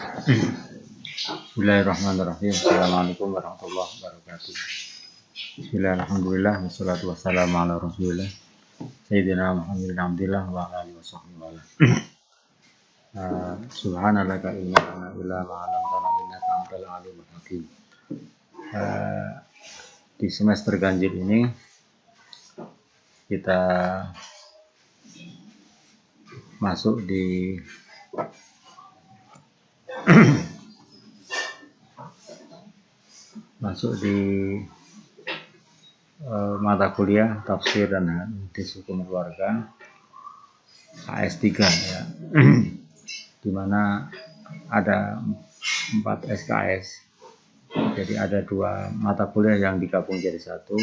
Bismillahirrahmanirrahim. Assalamualaikum warahmatullahi wabarakatuh. Bismillahirrahmanirrahim. Wassalatu wassalamu ala rasulillah Sayyidina Muhammadin abdillah wa ala alihi wa sahbihi. Subhanallah ilma lana illa ma 'allamtana innaka antal alimul hakim. Di semester ganjil ini kita masuk di mata kuliah tafsir dan hadis hukum keluarga HS3 ya. Di mana ada 4 SKS. Jadi ada 2 mata kuliah yang digabung jadi satu,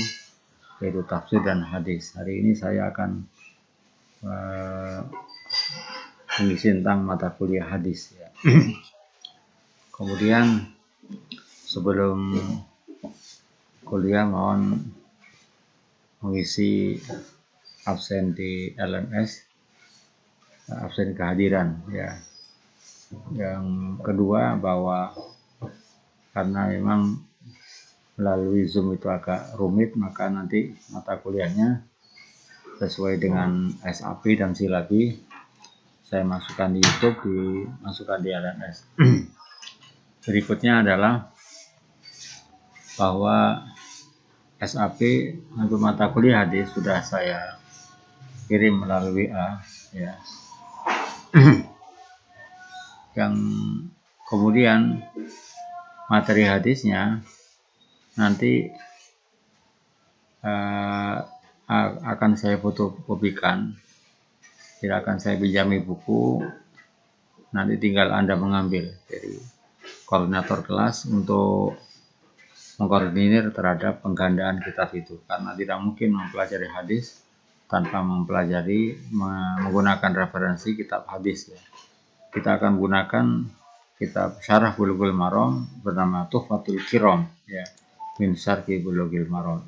yaitu tafsir dan hadis. Hari ini saya akan mengisi tentang mata kuliah hadis ya. Kemudian sebelum kuliah mohon mengisi absen di LMS, absen kehadiran ya. Yang kedua bahwa karena memang melalui Zoom itu agak rumit, maka nanti mata kuliahnya sesuai dengan SAP dan silabi saya masukkan di YouTube, dimasukkan di LMS. Berikutnya adalah bahwa SAP untuk mata kuliah hadis sudah saya kirim melalui WA ya. Yang kemudian materi hadisnya nanti akan saya fotokopikan, tidak akan saya pinjami buku, nanti tinggal Anda mengambil. Jadi koordinator kelas untuk mengkoordinir terhadap penggandaan kitab itu, karena tidak mungkin mempelajari hadis tanpa menggunakan referensi kitab hadis ya. Kita akan menggunakan kitab Syarah Bulughul Maram bernama Tuhfatul Kiram ya, min Syarhi Bulughul Maram.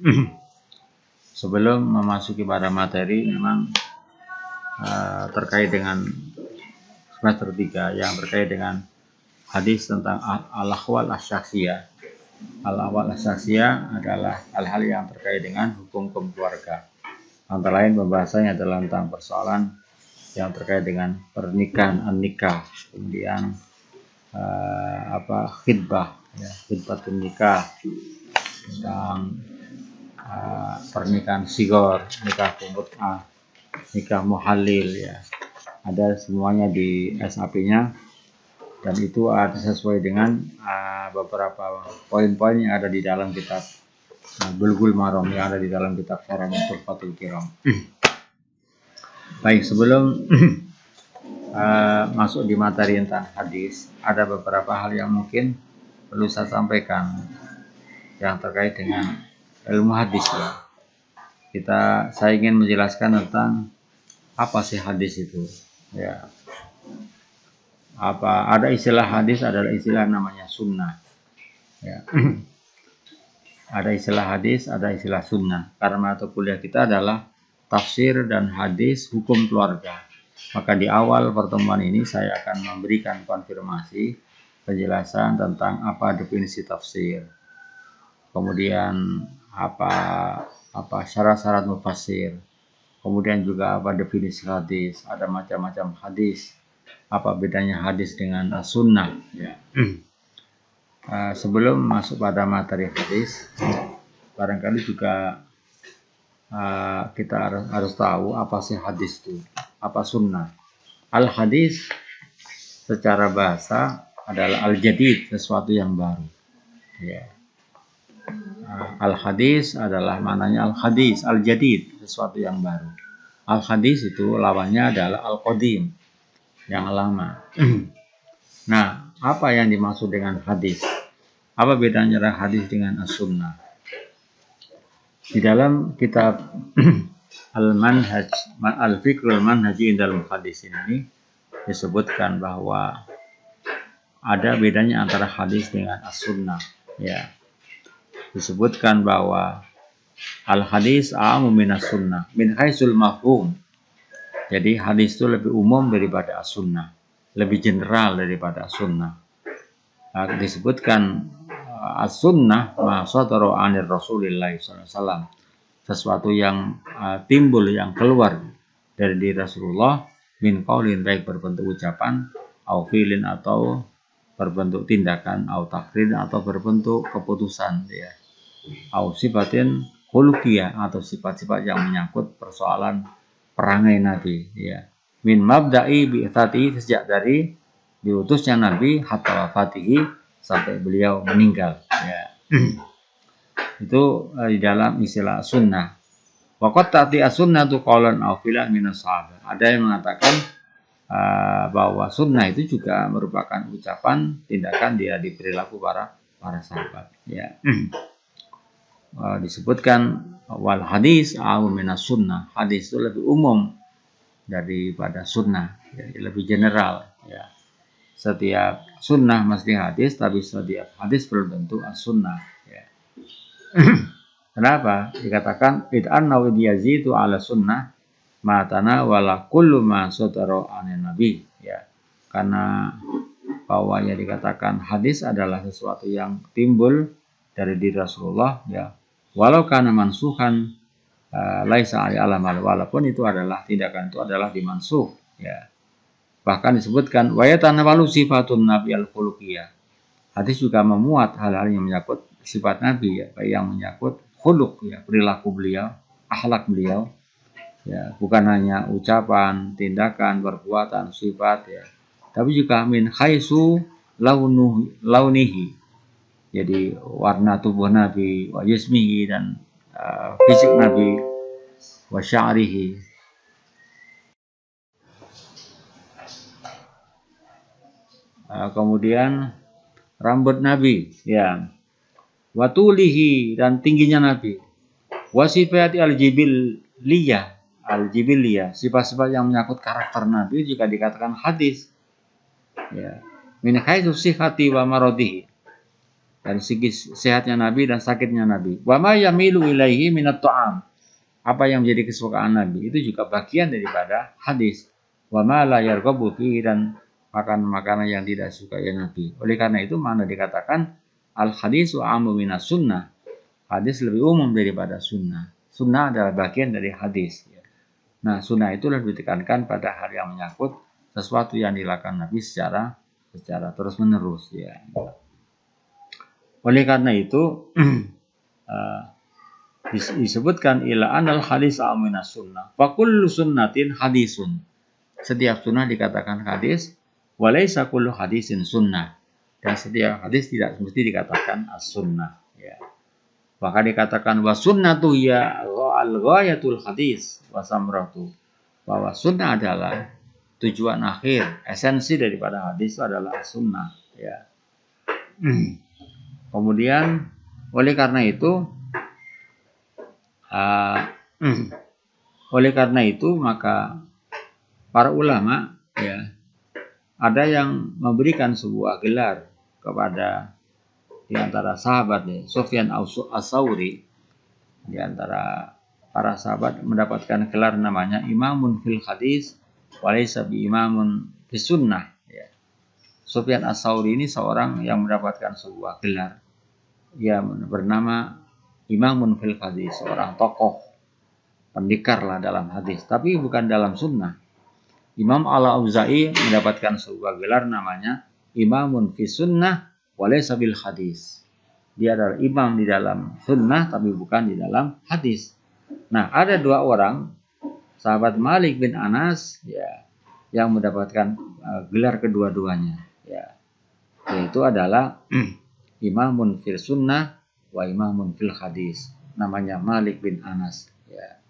Sebelum memasuki pada materi, memang terkait dengan semester 3 yang terkait dengan hadis tentang al-ahwal asy-syakhsiyah. Al-ahwal asy-syakhsiyah adalah hal-hal yang terkait dengan hukum keluarga. Antara lain pembahasannya adalah tentang persoalan yang terkait dengan pernikahan, an-nikah, kemudian khidbah ya, khidbatun nikah, tentang pernikahan sigor, nikah mut'ah, nikah muhalil ya. Ada semuanya di SAP-nya, dan itu ada sesuai dengan beberapa poin-poin yang ada di dalam kitab Bulughul Maram, yang ada di dalam kitab Syarah Tuhfatul Kiram. Baik, sebelum masuk di materi tentang hadis, ada beberapa hal yang mungkin perlu saya sampaikan yang terkait dengan ilmu hadis ya. Saya ingin menjelaskan tentang apa sih hadis itu ya. Ada istilah hadis, adalah istilah namanya sunnah ya. Ada istilah hadis, ada istilah sunnah. Karena mata kuliah kita adalah tafsir dan hadis hukum keluarga, maka di awal pertemuan ini saya akan memberikan konfirmasi penjelasan tentang apa definisi tafsir, kemudian apa syarat-syarat mufassir, kemudian juga apa definisi hadis, ada macam-macam hadis, apa bedanya hadis dengan sunnah ya. Sebelum masuk pada materi hadis, barangkali juga kita harus tahu apa sih hadis itu, apa sunnah. Al-hadis secara bahasa adalah al-jadid, sesuatu yang baru ya. Al-hadis adalah maknanya al-hadis, al-jadid, sesuatu yang baru. Al-hadis itu lawannya adalah al-qadim, yang lama. Nah, apa yang dimaksud dengan hadis? Apa bedanya hadis dengan as-sunnah? Di dalam kitab Al-Manhaj, Al-Fiqhul Manhaji Indal Muhaddisin ini disebutkan bahwa ada bedanya antara hadis dengan as-sunnah ya. Disebutkan bahwa al-hadis a'ammu minas sunnah min haitsul mafhum. Jadi hadis itu lebih umum daripada as-sunnah, lebih general daripada as-sunnah. disebutkan as-sunnah ma sadara anir Rasulillah sallallahu alaihi wasallam, sesuatu yang timbul, yang keluar dari diri Rasulullah, min qaulin, baik berbentuk ucapan, au fi'lin atau berbentuk tindakan, au takrir atau berbentuk keputusan, ya, au sifatin khuluqiyah atau sifat-sifat yang menyangkut persoalan perangai Nabi, ya, min mabda'i bi'tsati, sejak dari diutusnya Nabi hatta wafatihi, sampai beliau meninggal, ya. Itu di dalam istilah sunnah. Waqat ta'ti as-sunnatu qaulan aw fi'lan minas sahabat. Ada yang mengatakan bahwa sunnah itu juga merupakan ucapan, tindakan, di perilaku para sahabat, ya. Disebutkan wal hadis au minas sunnah. Hadis itu lebih umum daripada sunnah, jadi lebih general, ya. Setiap sunnah mesti hadis, tapi setiap hadis belum tentu as-sunnah, ya. Kenapa? Dikatakan id'anna wa yazidu ala sunnah matana wala kullu ma sadara anin nabi, ya. Karena bahwa yang dikatakan hadis adalah sesuatu yang timbul dari diri Rasulullah, ya. Walau kana mansuhan laisa ali alamal, walaupun itu adalah tindakan itu adalah dimansuh, ya. Bahkan disebutkan wa yatanawalu sifatun nabi al-khuluqiyah. Hadis juga memuat hal-hal yang menyangkut sifat Nabi, ya, baik yang menyangkut khuluq, ya, perilaku beliau, akhlak beliau, ya, bukan hanya ucapan, tindakan, perbuatan, sifat, ya, tapi juga min khaisu launihi, jadi warna tubuh Nabi, wa jismihi, dan fisik Nabi, wa sya'rihi, kemudian rambut Nabi, ya, watulihi, dan tingginya Nabi, wasifati al-jibiliyah, sifat-sifat yang menyangkut karakter Nabi juga dikatakan hadis, ya, min haitsu sihhati wa maradihi, dari segi sehatnya Nabi dan sakitnya Nabi, wa ma yamilu ilaihi minat ta'am, apa yang menjadi kesukaan Nabi itu juga bagian daripada hadis, wa ma la yarghabu fihi, dan makanan yang tidak disukai Nabi. Oleh karena itu mana dikatakan al hadisu amu minas sunnah, hadis lebih umum daripada sunnah. Sunnah adalah bagian dari hadis, ya. Nah, sunnah itu lebih ditekankan pada hal yang menyangkut sesuatu yang dilakukan Nabi secara terus menerus, ya. Oleh karena itu disebutkan ila anal hadis amu minas sunnah, fa kullu sunnatin hadisun, setiap sunnah dikatakan hadis, walaysa kullu hadisin sunnah, dan setiap hadis tidak mesti dikatakan as-sunnah, ya. Maka dikatakan wa sunnatu ya al-ghayatul hadis wa samratu, bahwa sunnah adalah tujuan akhir, esensi daripada hadis itu adalah as-sunnah, ya. Kemudian oleh karena itu maka para ulama, ya, ada yang memberikan sebuah gelar kepada di antara sahabat, ya, Sufyan as-Tsauri, di antara para sahabat mendapatkan gelar namanya imamun fil hadis walaysa bi imamun fis sunnah, ya. Sufyan as-Tsauri ini seorang yang mendapatkan sebuah gelar, ia bernama imamun fil hadis, seorang tokoh pendekar lah dalam hadis, tapi bukan dalam sunnah. Imam Al-Auza'i mendapatkan sebuah gelar namanya imamun fi sunnah walaysa bil hadis. Dia adalah imam di dalam sunnah tapi bukan di dalam hadis. Nah, ada dua orang sahabat Malik bin Anas, ya, yang mendapatkan gelar kedua-duanya, ya, yaitu adalah imamun fil sunnah wa imamun fil hadis. Namanya Malik bin Anas, ya.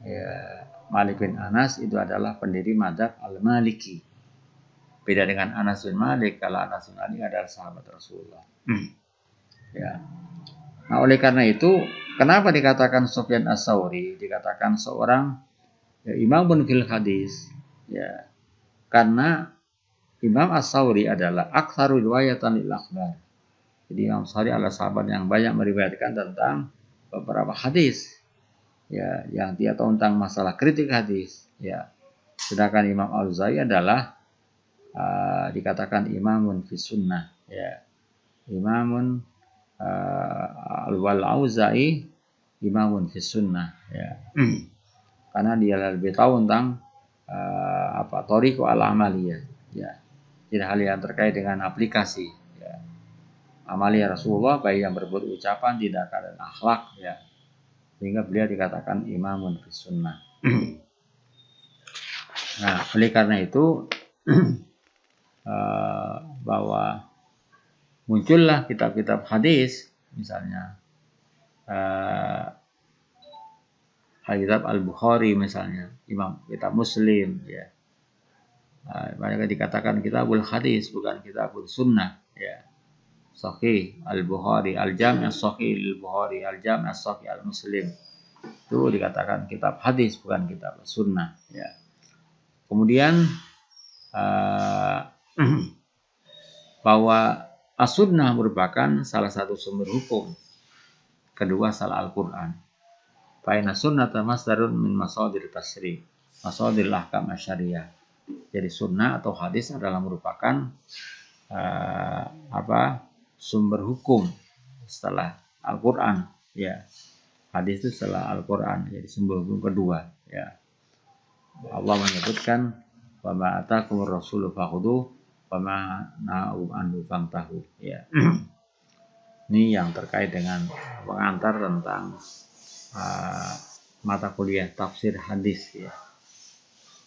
Ya, Malik bin Anas itu adalah pendiri mazhab Al-Maliki. Beda dengan Anas bin Malik, kalau Anas bin Malik adalah sahabat Rasulullah. Ya. Nah, oleh karena itu, kenapa dikatakan Sufyan as-Tsauri dikatakan seorang, ya, imamun fil hadis? Ya, karena Imam as-Tsauri adalah aktsaru riwayatan lil akhbar. Jadi Imam as-Tsauri adalah sahabat yang banyak meriwayatkan tentang beberapa hadis, ya, yang dia tahu tentang masalah kritik hadis, ya. Sedangkan Imam Al-Auza'i adalah dikatakan imamun fi sunnah, ya. Imamun wal-Auza'i imamun fi sunnah, ya. Karena dia lebih tahu tentang thariqu al-amaliyah, ya. Jadi hal yang terkait dengan aplikasi, ya. Amaliyah Rasulullah, baik yang berbuat ucapan, tindakan, dan akhlak, ya. Sehingga beliau dikatakan imamun fi sunnah. Nah, oleh karena itu bahwa muncullah kitab-kitab hadis, misalnya kitab Al-Bukhari misalnya, kitab Muslim, ya. Mereka dikatakan kitabul hadis, bukan kitabul sunnah, ya. Sahih Al-Bukhari, Al-Jami' As-Sahih Al-Bukhari, Al-Jami' As-Sahih Al-Muslim, itu dikatakan kitab hadis, bukan kitab sunnah, ya. Kemudian bahwa as-sunnah merupakan salah satu sumber hukum. Kedua, salah Al-Quran. Fa'inna sunnata masdarun min masadir tasri, masadir ahkam asyariyah. Jadi sunnah atau hadis adalah merupakan sumber hukum setelah Al-Quran, ya. Hadis itu setelah Al-Quran, jadi sumber hukum kedua, ya. Allah menyebutkan wa ma atakumur rasulu fakhudhu wa ma nahum anhu fantahu, ya. Ini yang terkait dengan pengantar tentang mata kuliah tafsir hadis, ya.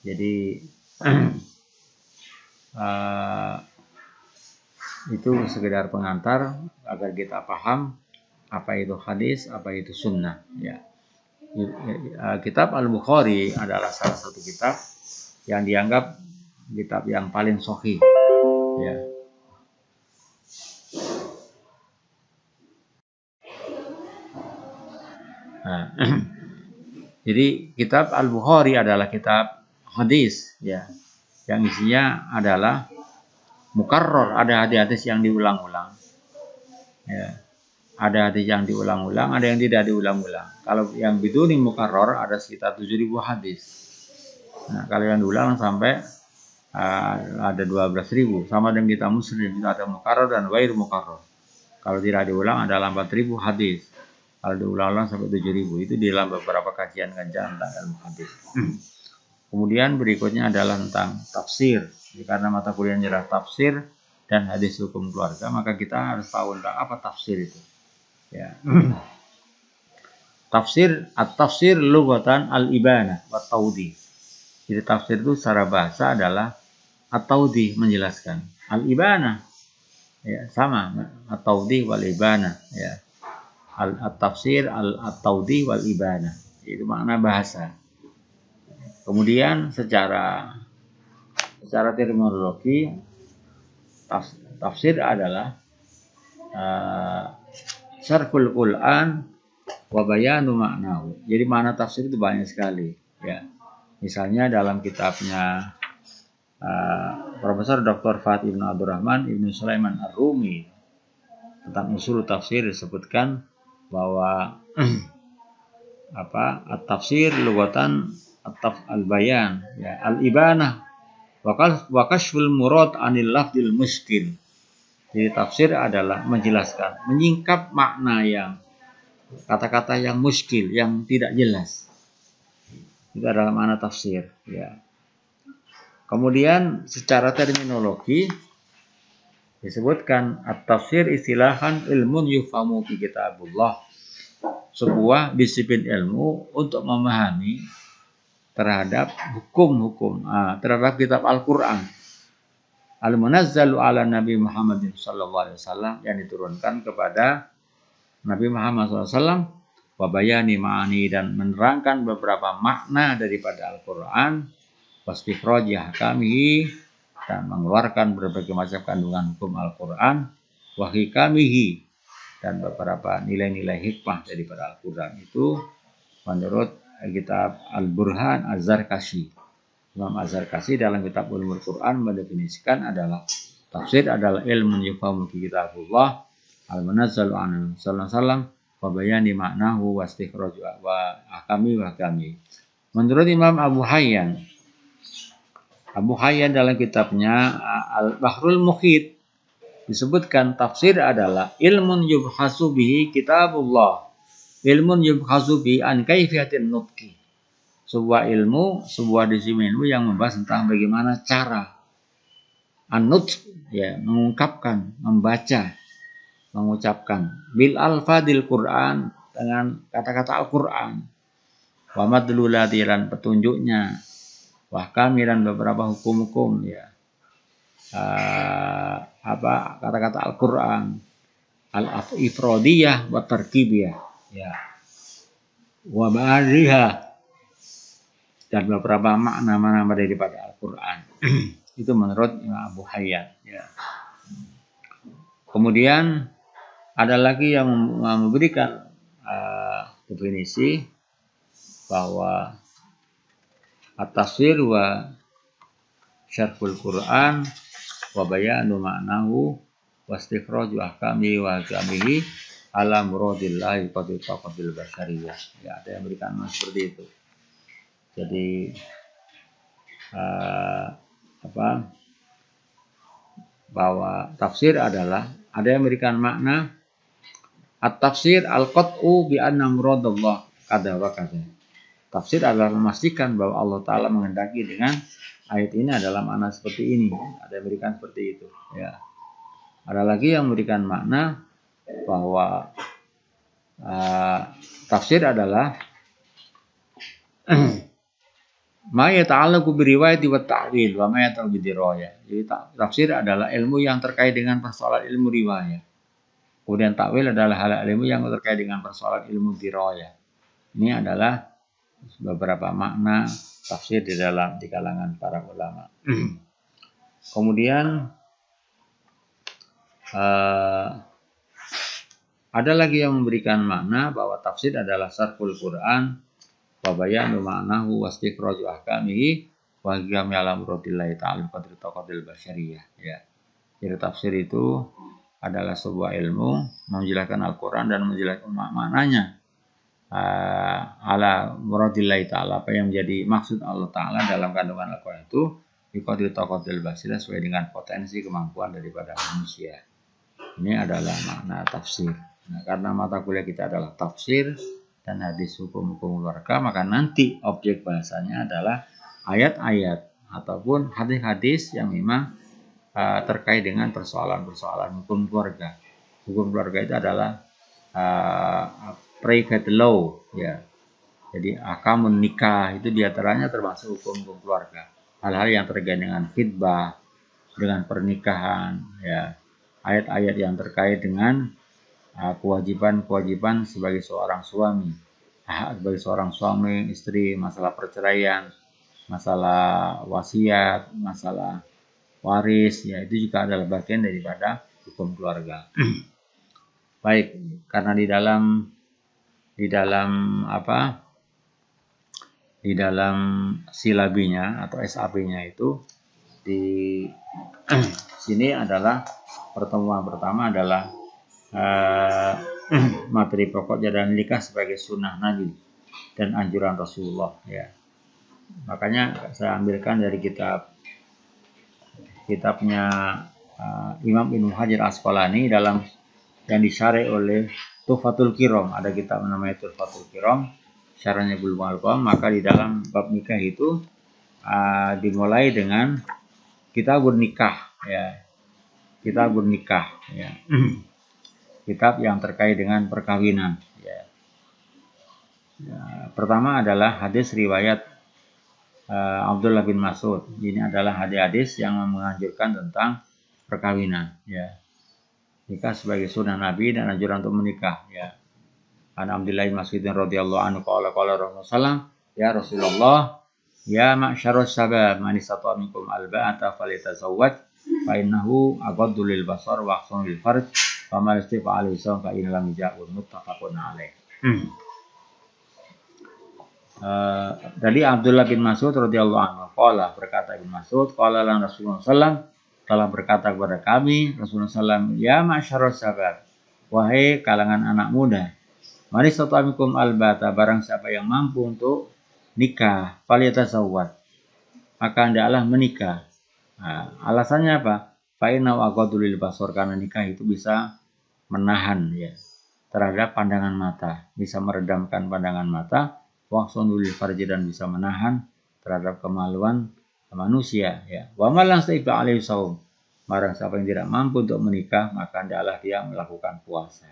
Jadi itu sekedar pengantar agar kita paham apa itu hadis, apa itu sunnah, ya. Kitab Al-Bukhari adalah salah satu kitab yang dianggap kitab yang paling sahih, ya. Jadi kitab Al-Bukhari adalah kitab hadis, ya, yang isinya adalah mukarrar, ada hadis-hadis yang diulang-ulang, ya. Ada hadis yang diulang-ulang, ada yang tidak diulang-ulang. Kalau yang biduni mukarrar ada sekitar 7.000 hadis. Nah, kalau yang diulang sampai ada 12.000. Sama dengan kitab Muslim, itu ada mukarrar dan ghair mukarrar. Kalau tidak diulang ada 4.000 hadis. Kalau diulang-ulang sampai 7.000. Itu di dalam beberapa kajian tentang ilmu hadis. Kemudian berikutnya adalah tentang tafsir. Jadi karena mata kuliahnya adalah tafsir dan hadis hukum keluarga, maka kita harus tahu tentang apa tafsir itu, ya. Tafsir lughatan al-ibanah wa tawdih. Jadi tafsir itu secara bahasa adalah at-tawdih, menjelaskan. Al-ibanah, ya, sama, at-tawdih wal ibanah, ya. At-tafsir at-tawdih wal ibanah, itu makna bahasa. Kemudian secara terminologi, tafsir adalah syarhul Quran wa bayanu maknahu. Jadi makna tafsir itu banyak sekali, ya. Misalnya dalam kitabnya Profesor Dr. Fatih Ibn Abdurrahman Ibn Sulaiman Ar-Rumi tentang usul tafsir disebutkan bahwa at-tafsir lughatan al-bayan, ya, al-ibanah wa kashful murad anil lafdil muskil. Jadi tafsir adalah menjelaskan, menyingkap makna yang kata-kata yang muskil, yang tidak jelas. Itu adalah makna tafsir, ya. Kemudian secara terminologi disebutkan at-tafsir istilahan ilmun yufamu fi kitabullah. Sebuah disiplin ilmu untuk memahami terhadap hukum-hukum terhadap kitab Al-Qur'an. Al-munazzalu ala Nabi Muhammadin sallallahu alaihi wasallam, yang diturunkan kepada Nabi Muhammad SAW, wa bayani ma'ani, dan menerangkan beberapa makna daripada Al-Quran, wastikhraj ahkamihi, dan mengeluarkan berbagai macam kandungan hukum Al-Quran, wa hikamihi, dan beberapa nilai-nilai hikmah daripada Al-Quran. Itu menurut kitab Al-Burhan Az-Zarkashi. Imam Az-Zarkashi dalam kitab Ulumul Quran mendefinisikan adalah tafsir adalah ilmu yufamu fi kitabullah al-munazzalu an sallallahu alaihi wasallam wa bayani maknahu wa istikhraj wa ahkami wa ahkami. Menurut Imam Abu Hayyan Abu Hayyan dalam kitabnya Al-Bahrul Muhit disebutkan tafsir adalah ilmun yubhasu bihi kitabullah, ilmun yubhasu bihi an kaifiyatin nutqi. Sebuah ilmu, sebuah disiplin ilmu yang membahas tentang bagaimana cara an-nutq, ya, mengungkapkan, membaca, mengucapkan bil alfadil Quran, dengan kata-kata Al-Quran, wa madlulati, dan petunjuknya, wa kamilan, beberapa hukum-hukum, ya, kata-kata Al-Quran, al-ifrodiyah wa tarkibiyah, ya, wa ma'ariha, dan beberapa makna-makna daripada Al-Quran. Itu menurut Imam Abu Hayyan, ya. Kemudian ada lagi yang memberikan definisi bahwa at-tafsir wa syarhul Quran wa bayanu ma'nahu wa istikhraju ahkami wa ahkamihi ala muradillahi qad taqabil basyariyah. Ya, ada yang memberikan seperti itu. Jadi bahwa tafsir adalah, ada yang memberikan makna at-tafsir al-qat'u bi anna muradallah kada wa kada. Tafsir adalah memastikan bahwa Allah Ta'ala menghendaki dengan ayat ini adalah makna seperti ini. Ada yang memberikan seperti itu, ya. Ada lagi yang memberikan makna bahwa tafsir adalah ma yata'allaqu bi riwayati wa ta'wil wa ma yata'allaqu bi dirayah. Jadi tafsir adalah ilmu yang terkait dengan persoalan ilmu riwayat. Kemudian takwil adalah hal ilmu yang terkait dengan persoalan ilmu dirayah. Ini adalah beberapa makna tafsir di kalangan para ulama. Kemudian ada lagi yang memberikan makna bahwa tafsir adalah syarhul Quran wa bayanu ma'nahu wa istikhraju ahkamihi wa hikami ala muradillahi ta'ala qadri taqatil basyariyah, ya. Jadi tafsir itu adalah sebuah ilmu menjelaskan Al-Quran dan menjelaskan maknanya ala muradillahi ta'ala, apa yang menjadi maksud Allah Ta'ala dalam kandungan Al-Quran itu biqadri taqatil basyariyah, sesuai dengan potensi kemampuan daripada manusia. Ini adalah makna tafsir. Nah, karena mata kuliah kita adalah tafsir dan hadis hukum-hukum keluarga, maka nanti objek bahasanya adalah ayat-ayat ataupun hadis-hadis yang memang terkait dengan persoalan-persoalan hukum keluarga. Hukum keluarga itu adalah private law, ya. Jadi ahkamun nikah itu diantaranya termasuk hukum-hukum keluarga. Hal-hal yang terkait dengan khitbah, dengan pernikahan, ya. Ayat-ayat yang terkait dengan kewajiban-kewajiban sebagai seorang suami, sebagai seorang suami, istri, masalah perceraian, masalah wasiat, masalah waris, ya, itu juga adalah bagian daripada hukum keluarga. Baik, karena di dalam silabinya atau SAP-nya itu di sini adalah pertemuan pertama adalah materi pokok jadwal nikah sebagai sunnah Nabi dan anjuran Rasulullah, ya. Makanya saya ambilkan dari kitabnya Imam Ibnu Hajar Asqalani dalam yang disyarah oleh Tuhfatul Kiram. Ada kitab namanya Tuhfatul Kiram, syarahnya Bulughul Maram. Maka di dalam bab nikah itu dimulai dengan kitabun nikah, ya. Kitabun nikah, ya. Kitab yang terkait dengan perkawinan, ya. Pertama adalah hadis riwayat Abdullah bin Mas'ud. Ini adalah hadis-hadis yang menganjurkan tentang perkawinan, ya. Nikah sebagai sunnah Nabi dan anjuran untuk menikah, ya. An Abdullah bin Mas'ud radhiyallahu anhu qala Rasulullah, ya Rasulullah, ya ma'syarus syabab, man istata'a minkum alba'ata falyatazawwaj fa innahu aghaddu lil basar wa ahsanu lil farj wa man istata'a alaihi sawm fa inna lam ya'ud, muttafaqun alaih. Dari Abdullah bin Mas'ud radhiyallahu anhu, qala, berkata Ibnu Mas'ud, qala lan Rasulullah sallallahu telah berkata kepada kami Rasulullah sallallahu, ya ma'syarus syabab, wahai kalangan anak muda, man istata'a minkum alba'ata, barang siapa yang mampu untuk nikah, falyatazawwaj, maka hendaklah menikah. Nah, alasannya apa? Fa inna aqadul basar, karena nikah itu bisa menahan ya terhadap pandangan mata, bisa meredamkan pandangan mata, waqsunul farji, dan bisa menahan terhadap kemaluan manusia ya. Wa man lam yastati' alaihi shaum, barang siapa yang tidak mampu untuk menikah, maka hendaklah dia melakukan puasa.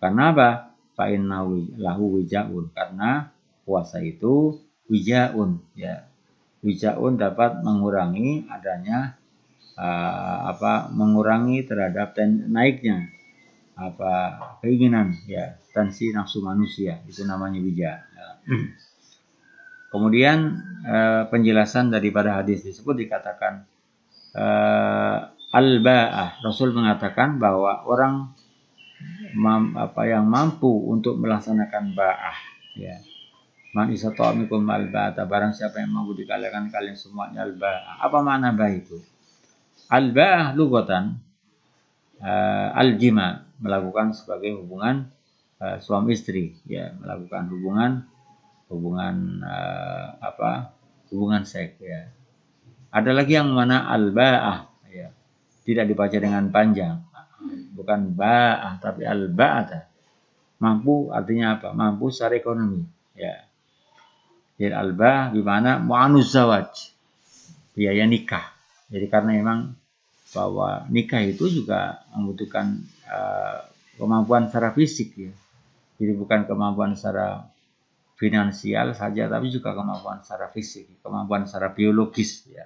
Karena apa? Fa inna lahu wijaun, karena puasa itu wijaun ya. Wijaun dapat mengurangi adanya mengurangi terhadap naiknya keinginan ya, tensi nafsu manusia, itu namanya wija ya. Kemudian penjelasan daripada hadis tersebut dikatakan al-ba'ah, Rasul mengatakan bahwa orang yang mampu untuk melaksanakan ba'ah ya, man istata'a minkum al-ba'ata, barang siapa yang mampu dikalakan kalian semuanya al-ba'ah. Apa makna ba'ah itu? Al-ba'ah lugatan al-jima, melakukan sebagai hubungan suami istri ya, melakukan hubungan seks ya. Ada lagi yang mana al-ba'ah ya, tidak dibaca dengan panjang, bukan ba'ah tapi al-ba'ata. Mampu artinya apa? Mampu secara ekonomi ya. Jadi al-ba'ah gimana? Mu'anuz zawaj, biaya nikah. Jadi karena memang bahwa nikah itu juga membutuhkan kemampuan secara fisik ya. Jadi bukan kemampuan secara finansial saja, tapi juga kemampuan secara fisik, kemampuan secara biologis ya.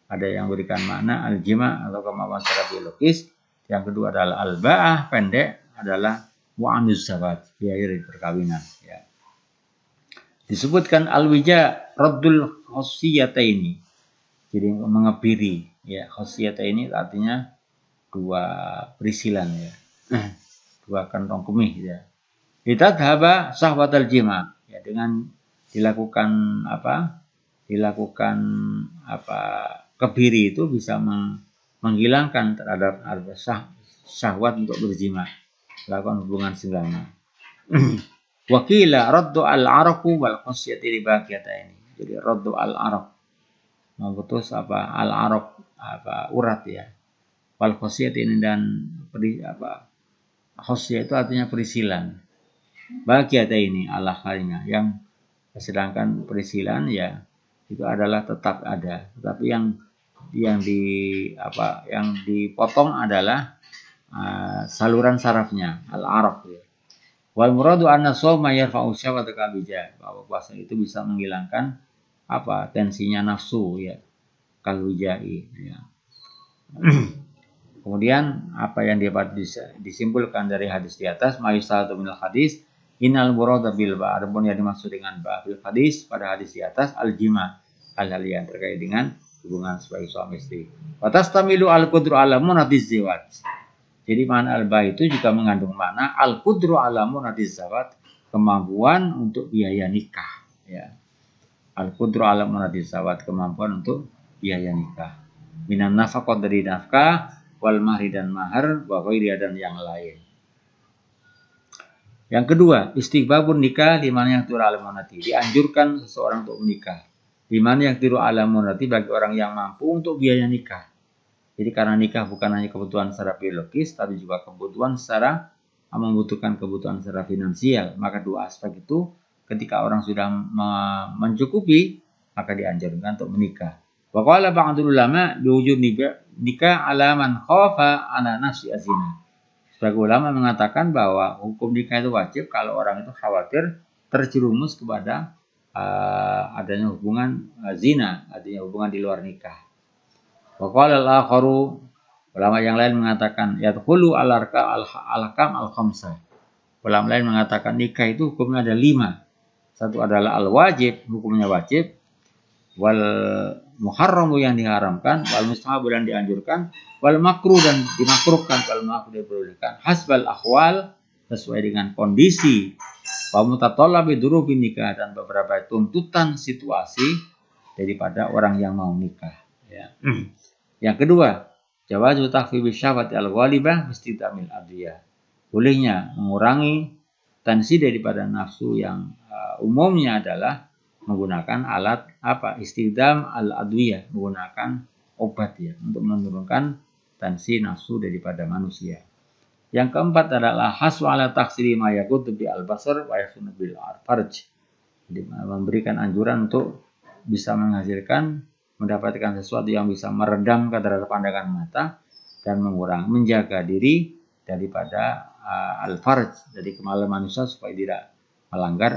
Ada yang berikan makna al-jima atau kemampuan secara biologis. Yang kedua adalah al-ba'ah, pendek adalah wa'anuz zawaj, biaya perkawinan ya. Disebutkan al-wija raddul khossiyataini, jadi mengebiri ya. Khossiyataini artinya dua perisilan ya, dua kantong kemih ya. Ditadhaba syahwatal jima ya, dengan dilakukan kebiri itu bisa menghilangkan terhadap syahwat untuk berjima, melakukan hubungan selama. Wakila raddu al-araqu wal khosyati li baqiyataini. Jadi raddu al-araq, memutus al-araq urat ya. Wal khosyati ini, dan khosyah itu artinya perisilan. Baqiyataini ala khalnya, yang sedangkan perisilan ya itu adalah tetap ada, tetapi yang dipotong adalah saluran sarafnya, al-araq ya. Wal muradu anna shauma yarfa'u syahwata kalwija, bahwa puasa itu bisa menghilangkan tensinya nafsu ya, kalwijai ya. Kemudian apa yang dapat disimpulkan dari hadis di atas, ma'isatu minal hadis innal murada bil ba', adapun yang dimaksud dengan bil hadis pada hadis di atas al-jima, hal-hal yang terkait dengan hubungan sebagai suami istri. Wa tastamilu al-qudru ala munadiz zawaj. Jadi makna al-ba itu juga mengandung makna al-qudru ala munadiz zawaj, kemampuan untuk biaya nikah ya. Al-qudru ala munadiz zawaj, kemampuan untuk biaya nikah. Minan nafaqah, dari nafkah, wal mahri dan mahar, wa ghairiha dan yang lain. Yang kedua, istighbabun nikah liman yaqdiru ala munati, dianjurkan seseorang untuk menikah. Liman yaqdiru ala munati, bagi orang yang mampu untuk biaya nikah. Jadi karena nikah bukan hanya kebutuhan secara biologis, tapi juga kebutuhan membutuhkan kebutuhan secara finansial. Maka dua aspek itu ketika orang sudah mencukupi, maka dianjurkan untuk menikah. Wa qala ba'dul ulama biwujud nikah ala man khafa ala nafsi azina. Sebagai ulama mengatakan bahwa hukum nikah itu wajib kalau orang itu khawatir terjerumus kepada adanya hubungan zina, adanya hubungan di luar nikah. Wa qala al-akharu, ulama yang lain mengatakan yadkhulu al-ahkam al-khamsah. Ulama lain mengatakan nikah itu hukumnya ada 5. Satu adalah al-wajib, hukumnya wajib, wal muharramu yang diharamkan, wal mustahabu dan dianjurkan, wal makruh dan dimakruhkan, wal makruh diperbolehkan, hasbal akhwal, sesuai dengan kondisi, wa mutatallabi durubin nikah, dan beberapa tuntutan situasi daripada orang yang mau nikah ya. Yang kedua, jawazu takhfifi syahwati al-ghalibah bistidamil adiyah. Bolehnya mengurangi tensi daripada nafsu yang umumnya adalah menggunakan alat apa? Istidam al-adwiyah, menggunakan obat ya untuk menurunkan tensi nafsu daripada manusia. Yang keempat adalah hasu ala taksiri ma yaqutu bi al-basar wa yasunu bil farj. Jadi memberikan anjuran untuk bisa mendapatkan sesuatu yang bisa meredam kadar pandangan mata dan menjaga diri daripada al-farj, jadi kemaluan manusia supaya tidak melanggar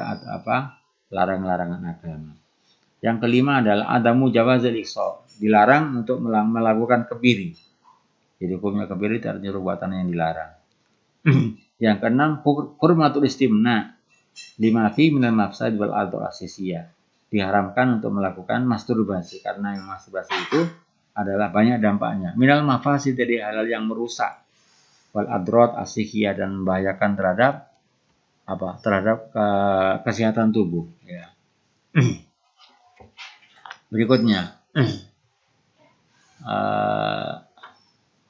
larangan-larangan agama. Yang kelima adalah adamu jawazil iqsa, dilarang untuk melakukan kebiri. Jadi hukumnya kebiri artinya perbuatan yang dilarang. Yang keenam hurmatul istimna lima fi minal mafsad wal asisiyah. Diharamkan untuk melakukan masturbasi karena yang masturbasi itu adalah banyak dampaknya. Minal mafasid dari hal yang merusak wal adrot asihiyah dan membahayakan terhadap kesehatan tubuh ya. Berikutnya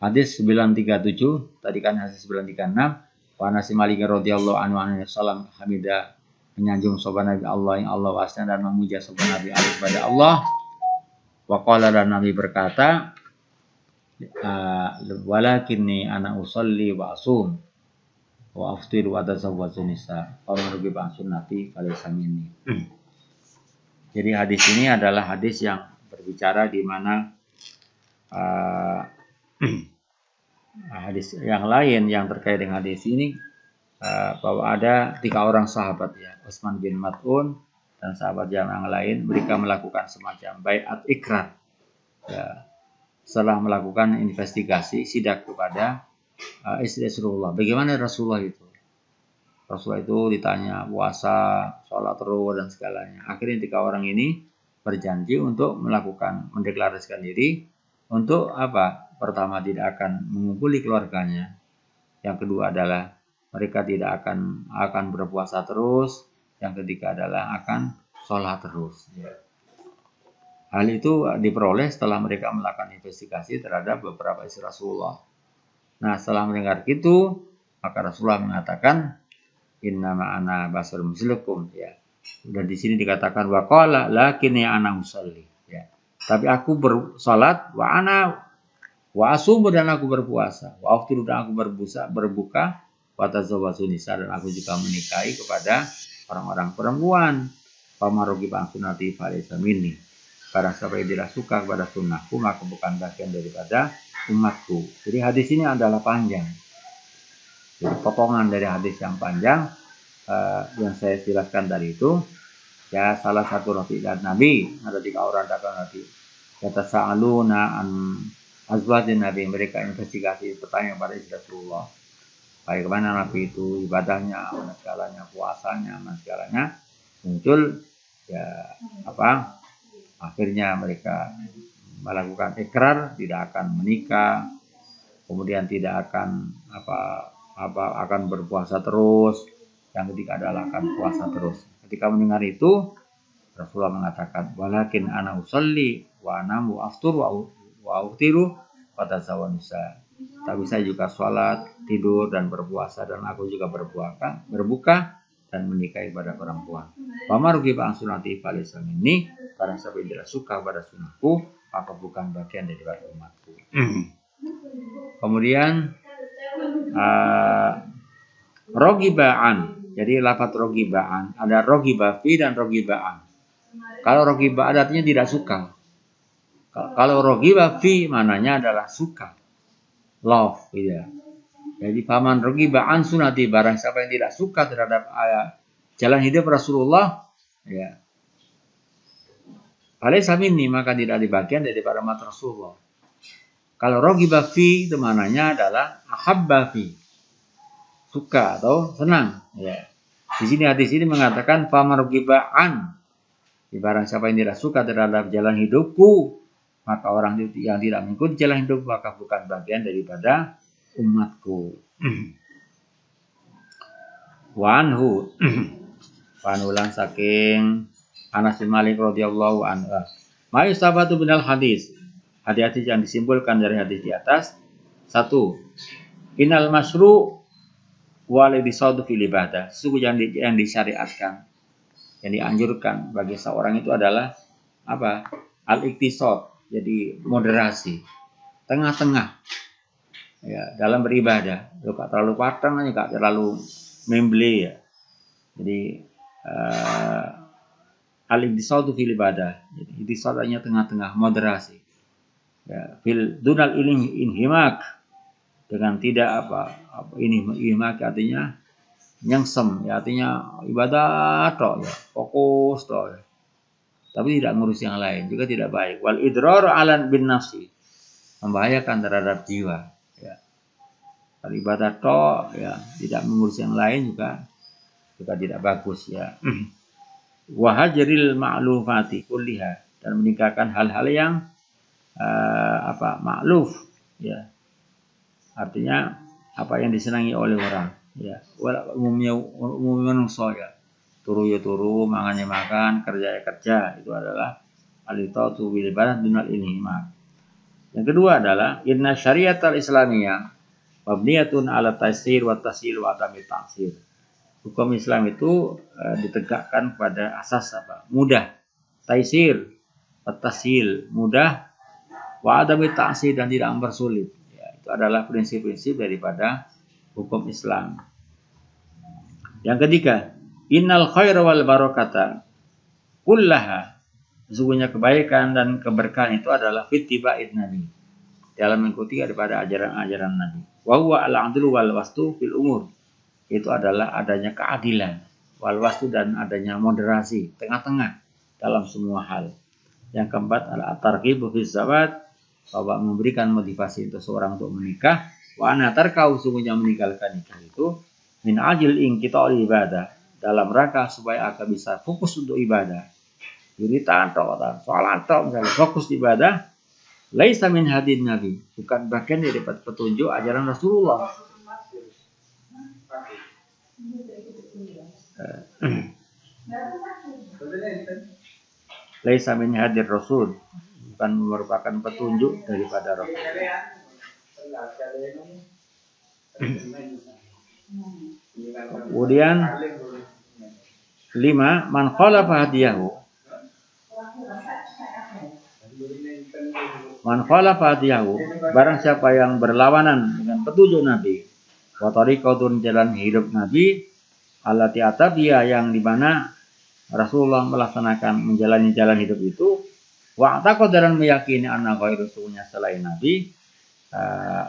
hadis 937, tadi kan hadis 936, wa nasi Malik radhiyallahu anhu sallam hamidah, menyanjung sopan Nabi Allah yang Allah wasna dan memuja sopan Nabi alaihi kepada Allah. Wa qala, dan Nabi berkata, walakinni ana usolli wa asum wa aftiru wa tazawwaju nisa wa rubi ba'an sunnati falaysa minni. Jadi hadis ini adalah hadis yang berbicara di mana hadis yang lain yang terkait dengan hadis ini bahwa ada 3 orang sahabat ya, Utsman bin Mas'ud dan sahabat yang lain, mereka melakukan semacam baiat ikrar ya, setelah melakukan investigasi sidak kepada istri Rasulullah. Bagaimana Rasulullah itu? Rasulullah itu ditanya puasa, sholat terus dan segalanya. Akhirnya 3 orang ini berjanji untuk mendeklarasikan diri untuk apa? Pertama, tidak akan mengumpuli keluarganya. Yang kedua adalah mereka tidak akan berpuasa terus. Yang ketiga adalah akan sholat terus. Hal itu diperoleh setelah mereka melakukan investigasi terhadap beberapa istri Rasulullah. Nah, setelah mendengar itu, maka Rasulullah mengatakan, innama ana basarun mislukum ya. Dan di sini dikatakan wa qala lakinni ana usolli ya. Tapi aku bersalat wa asumu dan aku berpuasa, wa aftiru dan aku berbuka, wa tazawwaju nisa dan aku juga menikahi kepada orang-orang perempuan. Pamarogi bang sunati falaysa minni. Barang siapa yang tidak suka kepada sunnahku maka bukan bagian daripada umatku. Jadi hadis ini adalah panjang. Jadi potongan dari hadis yang panjang yang saya jelaskan tadi itu ya, salah satu rafiqat Nabi, ada 3 orang datang Nabi, kata sa'aluna an azwajin Nabi, mereka investigasi bertanya pada istri Rasulullah bagaimana Nabi itu ibadahnya, mana segalanya, puasanya, mana segalanya. Muncul ya akhirnya mereka melakukan ikrar tidak akan menikah, kemudian tidak akan akan berpuasa terus. Yang ketiga adalah akan puasa terus. Ketika mendengar itu, Rasulullah mengatakan, walakin ana usolli wa anamu aftur wa uftiru wa tazawwaju nisa. Tapi saya juga sholat, tidur dan berpuasa, dan aku juga berbuka dan menikahi pada perempuan. Pamarugi ba'an sunnati falaysa minni. Barang siapa yang tidak suka pada sunnahku, maka bukan bagian daripada umatku. Kemudian rogibaan. Jadi lafaz rogibaan ada rogibafi dan rogibaan. Kalau rogibaan artinya tidak suka. Kalau rogibafi mananya adalah suka, love gitu ya. Jadi paman rogibaan sunati, barang siapa yang tidak suka terhadap jalan hidup Rasulullah ya, falaysa minni, maka tidak dibagian daripada umat Rasulullah. Kalau rogibafi itu mananya adalah ahabbafi, suka atau senang ya. Di sini hadis ini mengatakan famarugibaan, barang siapa yang tidak suka terhadap jalan hidupku, maka orang yang tidak mengikuti jalan hidup maka bukan bagian daripada umatku. Wanhu panulan saking Anas bin Malik radhiyallahu anhu. Ma'istabatu binal hadis. Hadis-hadis yang disimpulkan dari hadis di atas. 1. Inal masru' walidisaudu fil ibadah. Sungguh yang disyariatkan Yang dianjurkan bagi seorang itu adalah apa? Al-iktisad, jadi moderasi, tengah-tengah. Ya, dalam beribadah, tidak terlalu patang, tidak terlalu memble ya. Jadi al-iktisad fil ibadah. Jadi iktisad hanya tengah-tengah, moderasi. Ya, fil dunal inhimak, dengan tidak ini inhimak artinya nyangsem, ya artinya ibadah toh ya, fokus toh ya. Tapi tidak ngurus yang lain juga tidak baik. Wal idrar alan bin nafsi, membahayakan terhadap jiwa ya. Kalau ibadah toh ya, tidak mengurus yang lain juga tidak bagus ya. Wa hajril ma'lufati kulliha, dan meninggalkan hal-hal yang ma'luf ya. Artinya apa yang disenangi oleh orang ya, umumnya manusia ya, turu ya turu, makan ya makan, kerja ya kerja, itu adalah al-ita'atu bil ibadah dunal inhimak. Yang kedua adalah inna syariat al-islamiyah mabniyatun ala taysir wa tasyil wa adami ta'sir. Hukum Islam itu ditegakkan pada asas apa? Mudah, taysir, tasyil, mudah, wa adami ta'sir, dan tidak mempersulit. Itu adalah prinsip-prinsip daripada hukum Islam. Yang ketiga, innal khaira wal barakata kullaha, sesungguhnya kebaikan dan keberkahan itu adalah fittiba'id nabi, dalam mengikuti daripada ajaran-ajaran Nabi. Wa huwa al-'adlu wal wastu fil umur, itu adalah adanya keadilan, wal wastu, dan adanya moderasi, tengah-tengah dalam semua hal. Yang keempat adalah at-targhibu fi zawaj, bahwa memberikan motivasi untuk seorang untuk menikah. Wa anatar kau, sungguhnya meninggalkan nikah itu min ajil ingkita ibadah, dalam rangka supaya akan bisa fokus untuk ibadah. Yuritan atau sholat atau misalnya fokus ibadah, laisa min hadin nabi, bukan bagian dari petunjuk ajaran Rasulullah. Laisa min hadir Rasul, bukan merupakan petunjuk daripada Rasul. Kemudian 5, man khalafa hadiyahu, man khalafa hadiyahu, barang siapa yang berlawanan dengan petunjuk Nabi, wa tariqatun, jalan hidup Nabi, allati atabiya, yang di mana Rasulullah melaksanakan menjalani jalan hidup itu, wa taqaddaran, meyakini anna ghairu, sungguhnya selain Nabi,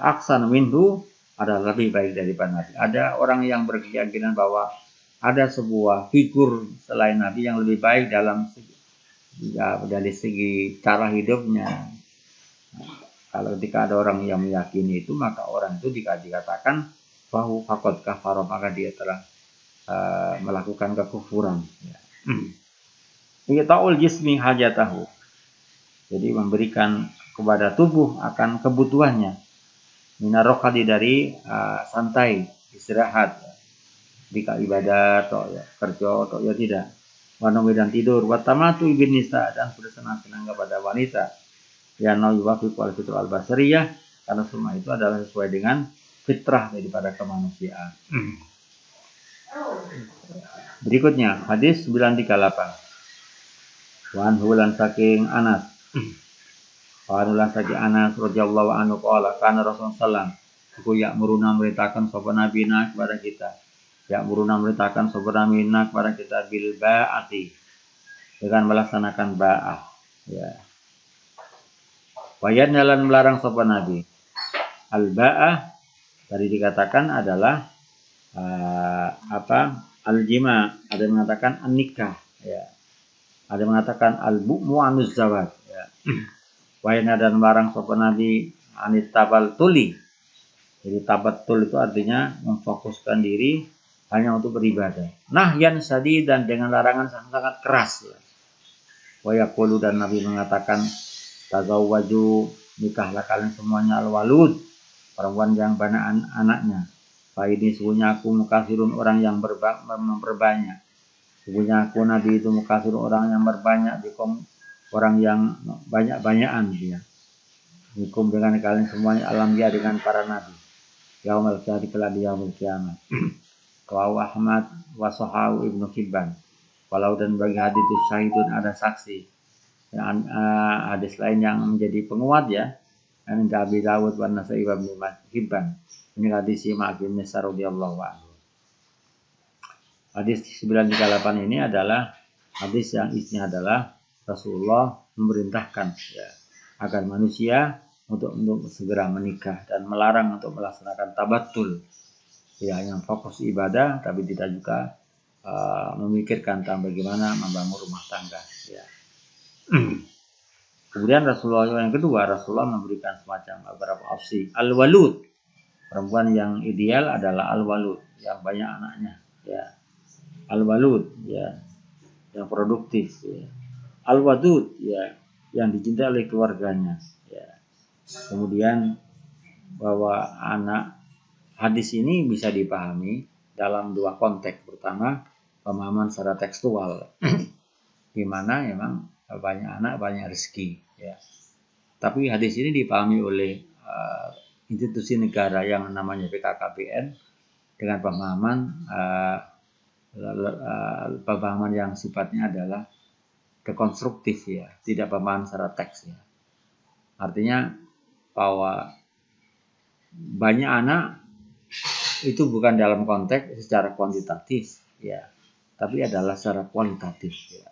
aksan minhu, adalah lebih baik daripada Nabi. Ada orang yang berkeyakinan bahwa ada sebuah figur selain Nabi yang lebih baik dalam dari segi cara hidupnya. Kalau ketika ada orang yang meyakini itu, maka orang itu dikatakan bahwa faqad kafara, maka dia telah melakukan kekufuran ya. Ta'ul jismi hajatahu, jadi memberikan kepada tubuh akan kebutuhannya, minarokadi, dari santai, istirahat, jika ibadah atau ya, kerja atau ya tidak, wanomi, dan tidur, watamatu ibn nisa, dan bersenang-senang kepada wanita, ya nawiwafi kualifitur al-basariyah, karena semua itu adalah sesuai dengan fitrah daripada kemanusiaan. Berikutnya hadis 938. Wa anhu, lan saking Anas, wa anhu, lan saking Anas radhiyallahu anhu qala kana Rasulullah sallallahu alaihi wasallam ya'muruna, merintahkan sapa nabina kepada kita, ya'muruna, merintahkan sapa nabina kepada kita, bil ba'ati, dengan melaksanakan ba'ah ya. Wa yanhalan, melarang sapa nabi, al ba'ah tadi dikatakan adalah al-jima, ada yang mengatakan an-nikah ya, ada yang mengatakan al-mu'anuz zawaj ya. Wayna, dan melarang sapa nabi anit tabaltuli, jadi tabattul itu artinya memfokuskan diri hanya untuk beribadah. Nahyan sadid, dan dengan larangan sangat keras ya. Wa yaqulu, dan nabi mengatakan tazawwaju, nikahlah kalian semuanya al-walud, perempuan yang banyak anaknya. Ini sesungguhnya aku mukasirun, orang yang memperbanyak. Sesungguhnya aku Nabi itu mukasirun, orang yang berbanyak, bikum, orang yang banyak-banyakan dia. Bikum, dengan kalian semuanya, alam dia, dengan para nabi. Yaumul qiyamah, kelak di yaumul qiyamah. Rawahu Ahmad wa sahahu Ibnu Hibban. Walau dan bagi hadis itu syahidun ada saksi. Dan hadis lain yang menjadi penguat ya. An Abi Dawud wa Nasa'i wa Ibnu Hibban. Ini hadis Ma'qil bin Yasar radhiyallahu anhu. Hadis 938 ini adalah hadis yang isinya adalah Rasulullah memerintahkan ya, agar manusia untuk segera menikah dan melarang untuk melaksanakan tabattul. Tidak hanya fokus ibadah tapi tidak juga memikirkan tentang bagaimana membangun rumah tangga ya. Kemudian Rasulullah yang kedua, Rasulullah memberikan semacam beberapa opsi. Al-walud, perempuan yang ideal adalah al-walud, yang banyak anaknya ya. Al-walud ya, yang produktif ya. Al-wadud ya, yang dicintai oleh keluarganya ya. Kemudian bahwa hadis ini bisa dipahami dalam dua konteks. Pertama, pemahaman secara tekstual di mana memang banyak anak banyak rezeki ya. Tapi hadis ini dipahami oleh institusi negara yang namanya BKKBN dengan pemahaman yang sifatnya adalah dekonstruktif ya, tidak pemahaman secara teks ya. Artinya bahwa banyak anak itu bukan dalam konteks secara kuantitatif ya, tapi adalah secara kualitatif ya.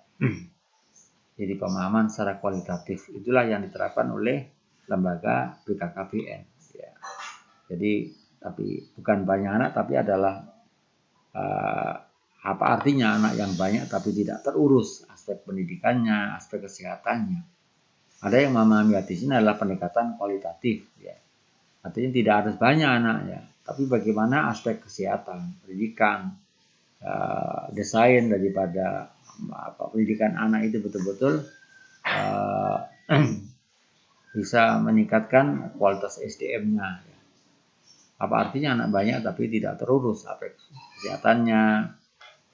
Jadi pemahaman secara kualitatif itulah yang diterapkan oleh lembaga BKKBN ya. Jadi tapi bukan banyak anak tapi adalah apa artinya anak yang banyak tapi tidak terurus aspek pendidikannya, aspek kesehatannya. Ada yang memahami hadis ini adalah pendekatan kualitatif ya. Artinya tidak harus banyak anak ya, tapi bagaimana aspek kesehatan, pendidikan, desain daripada pendidikan anak itu betul-betul bisa meningkatkan kualitas SDM-nya. Apa artinya anak banyak tapi tidak terurus aspek kesehatannya,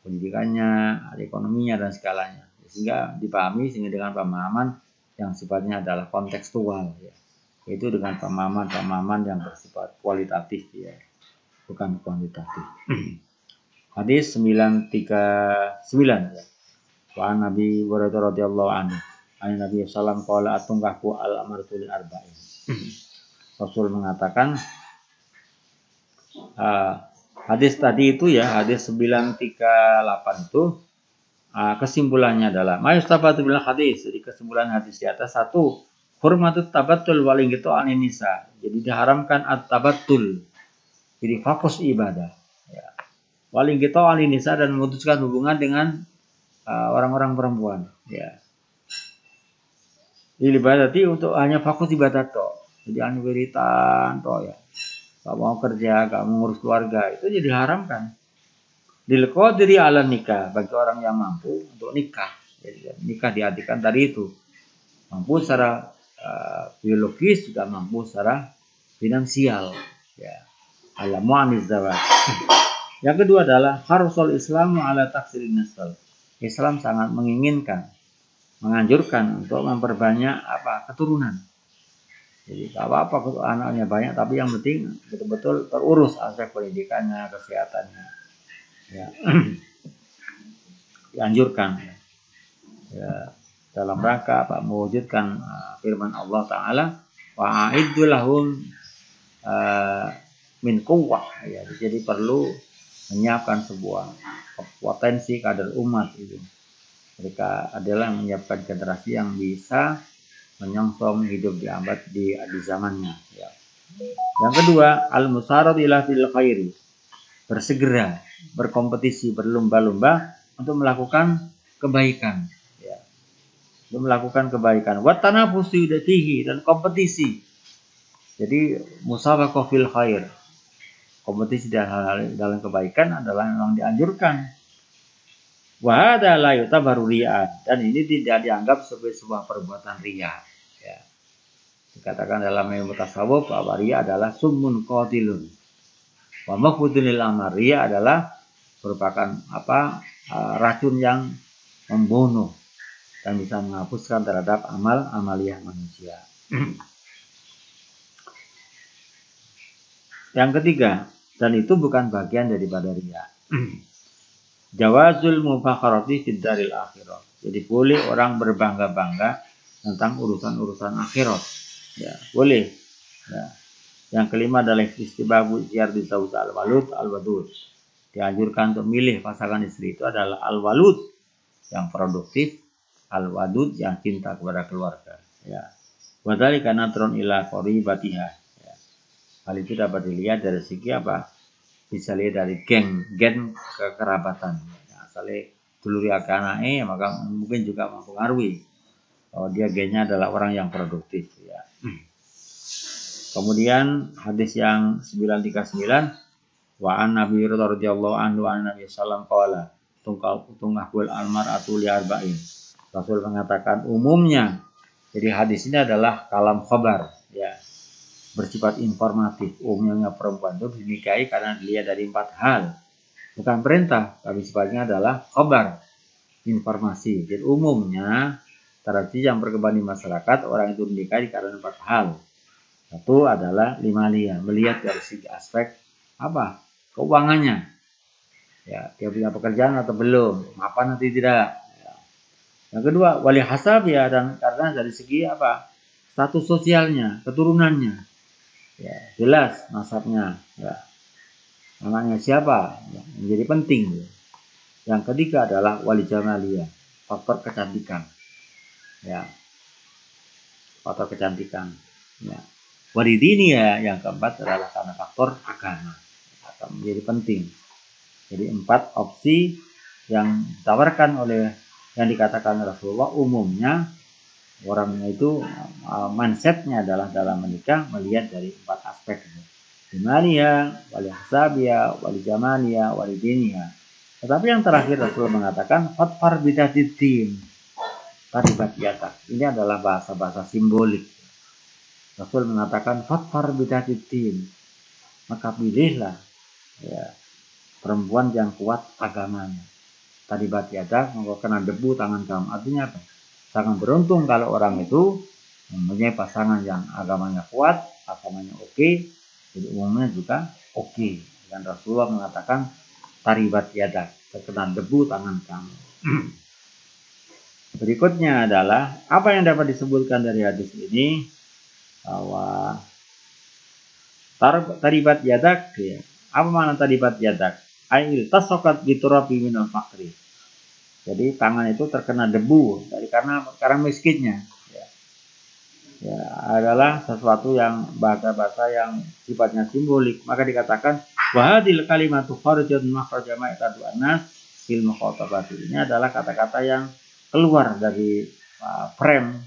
pendidikannya, ekonominya dan segalanya. Sehingga dipahami dengan pemahaman yang sifatnya adalah kontekstual ya. Yaitu dengan pemahaman yang bersifat kualitatif ya, bukan kuantitatif. Hadis 939 ya. Wa Nabi Hurairah radhiyallahu anhu. Nabi sallam qala atungkahu al-amartu lil arba'in. Rasul mengatakan hadis tadi itu ya, hadis 938 itu kesimpulannya adalah mayustabatu bil hadis. Jadi kesimpulan hadis di atas satu, hurmatut tabattul waling itu aninisa. Jadi diharamkan at-tabattul. Jadi fokus ibadah ya. Waling itu aninisa dan memutuskan hubungan dengan orang-orang perempuan ya. Jadi berarti untuk hanya fokus ibadah toh. Jadi hanya wiritan toh ya. Gak mau kerja, gak mau ngurus keluarga, itu jadi haramkan. Dilqadiri ala nikah, bagi orang yang mampu untuk nikah. Jadi nikah diartikan tadi itu. Mampu secara biologis, juga mampu secara finansial. Ya. Ala mu'aniz zawaj. Yang kedua adalah harusul islamu ala taksirin nasl. Islam sangat menginginkan, menganjurkan untuk memperbanyak keturunan. Jadi tak apa-apa anaknya banyak, tapi yang penting betul-betul terurus aspek pendidikannya, kesehatannya. Ya. Dianjurkan ya, dalam rangka mewujudkan firman Allah Ta'ala wa a'iddu lahum min quwwah ya. Jadi perlu menyiapkan sebuah potensi kader umat itu. Mereka adalah menyiapkan generasi yang bisa menyongsong hidup di zamannya ya. Yang kedua, al-musarad ila fil khairi. Bersegera, berkompetisi, berlomba-lomba untuk melakukan kebaikan ya. Untuk melakukan kebaikan. Wa tanafusu fihi, dan kompetisi. Jadi musabaqah fil khair. Kompetisi dalam kebaikan adalah memang dianjurkan. Wa hadza la yutabaru riya, dan ini tidak dianggap sebagai sebuah perbuatan riya. Ya. Dikatakan dalam ilmu tasawuf bahwa riya adalah summun qatilun. Wa mafudun lil amal, riya adalah merupakan racun yang membunuh dan bisa menghapuskan terhadap amaliyah manusia. Yang ketiga, dan itu bukan bagian daripada riya. Jawazul mufakharati fid daril akhirah. Jadi boleh orang berbangga-bangga tentang urusan-urusan akhirat. Ya, boleh. Ya. Yang kelima adalah istibabu ziyarati zawj al-walud al-wadud. Dianjurkan untuk milih pasangan istri itu adalah al-walud yang produktif, al-wadud yang cinta kepada keluarga. Ya. Wadhalika natron ila qaribatiha. Ya. Hal itu dapat dilihat dari segi apa? Bisa lihat dari gen kekerabatan. Ya, asalnya duluri akana'e maka mungkin juga mempengaruhi bahwa dia gennya adalah orang yang produktif. Ya. Kemudian hadis yang 939 wa an Nabi radhiyallahu anhu an Nabi sallam qala tungahul almar'atu li arba'in. Rasul mengatakan umumnya. Jadi hadis ini adalah kalam khabar, ya. Bersifat informatif. Umumnya perempuan itu dinikahi karena dilihat dari 4 hal. Bukan perintah, tapi sifatnya adalah khabar, informasi. Jadi umumnya tradisi yang berkembang di masyarakat orang itu dinikahi karena 4 hal. Satu adalah limalia, melihat dari segi aspek apa? Keuangannya. Ya, dia punya pekerjaan atau belum, mapan atau tidak. Ya. Yang kedua, wali hasab ya, dan karena dari segi apa? Status sosialnya, keturunannya. Ya, jelas nasabnya, ya. Anaknya siapa? Ya, menjadi penting. Ya. Yang ketiga adalah wali jamalia, faktor kecantikan. Ya. Faktor kecantikan. Ya. Walidini ya, yang keempat adalah karena faktor agama akan menjadi penting. Jadi 4 opsi yang ditawarkan oleh yang dikatakan Rasulullah umumnya orang itu mindsetnya adalah dalam menikah melihat dari 4 aspek. Imania, wali hasabia, wali jamania, wali dinia. Tetapi yang terakhir Rasul mengatakan fatfar bidatidin taribat yatak. Ini adalah bahasa-bahasa simbolik. Rasul mengatakan fatfar bidatidin, maka pilihlah ya perempuan yang kuat agamanya. Tadi batiada maka kena debu tangan kamu. Artinya apa? Sangat beruntung kalau orang itu mempunyai pasangan yang agamanya kuat, agamanya oke, jadi umumnya juga oke. Dan Rasulullah mengatakan taribat yada, terkena debu tangan kamu. Berikutnya adalah apa yang dapat disebutkan dari hadis ini, bahwa taribat yadak ya. Apa makna taribat yadak? Ail tasokat biturabi minal fakri. Jadi tangan itu terkena debu karena miskinnya. Ya, adalah sesuatu yang bahasa-bahasa yang sifatnya simbolik. Maka dikatakan wahadil kalimatu kharijun makhraja ma'tadu anas fil mukhatabati. Ini adalah kata-kata yang keluar dari frame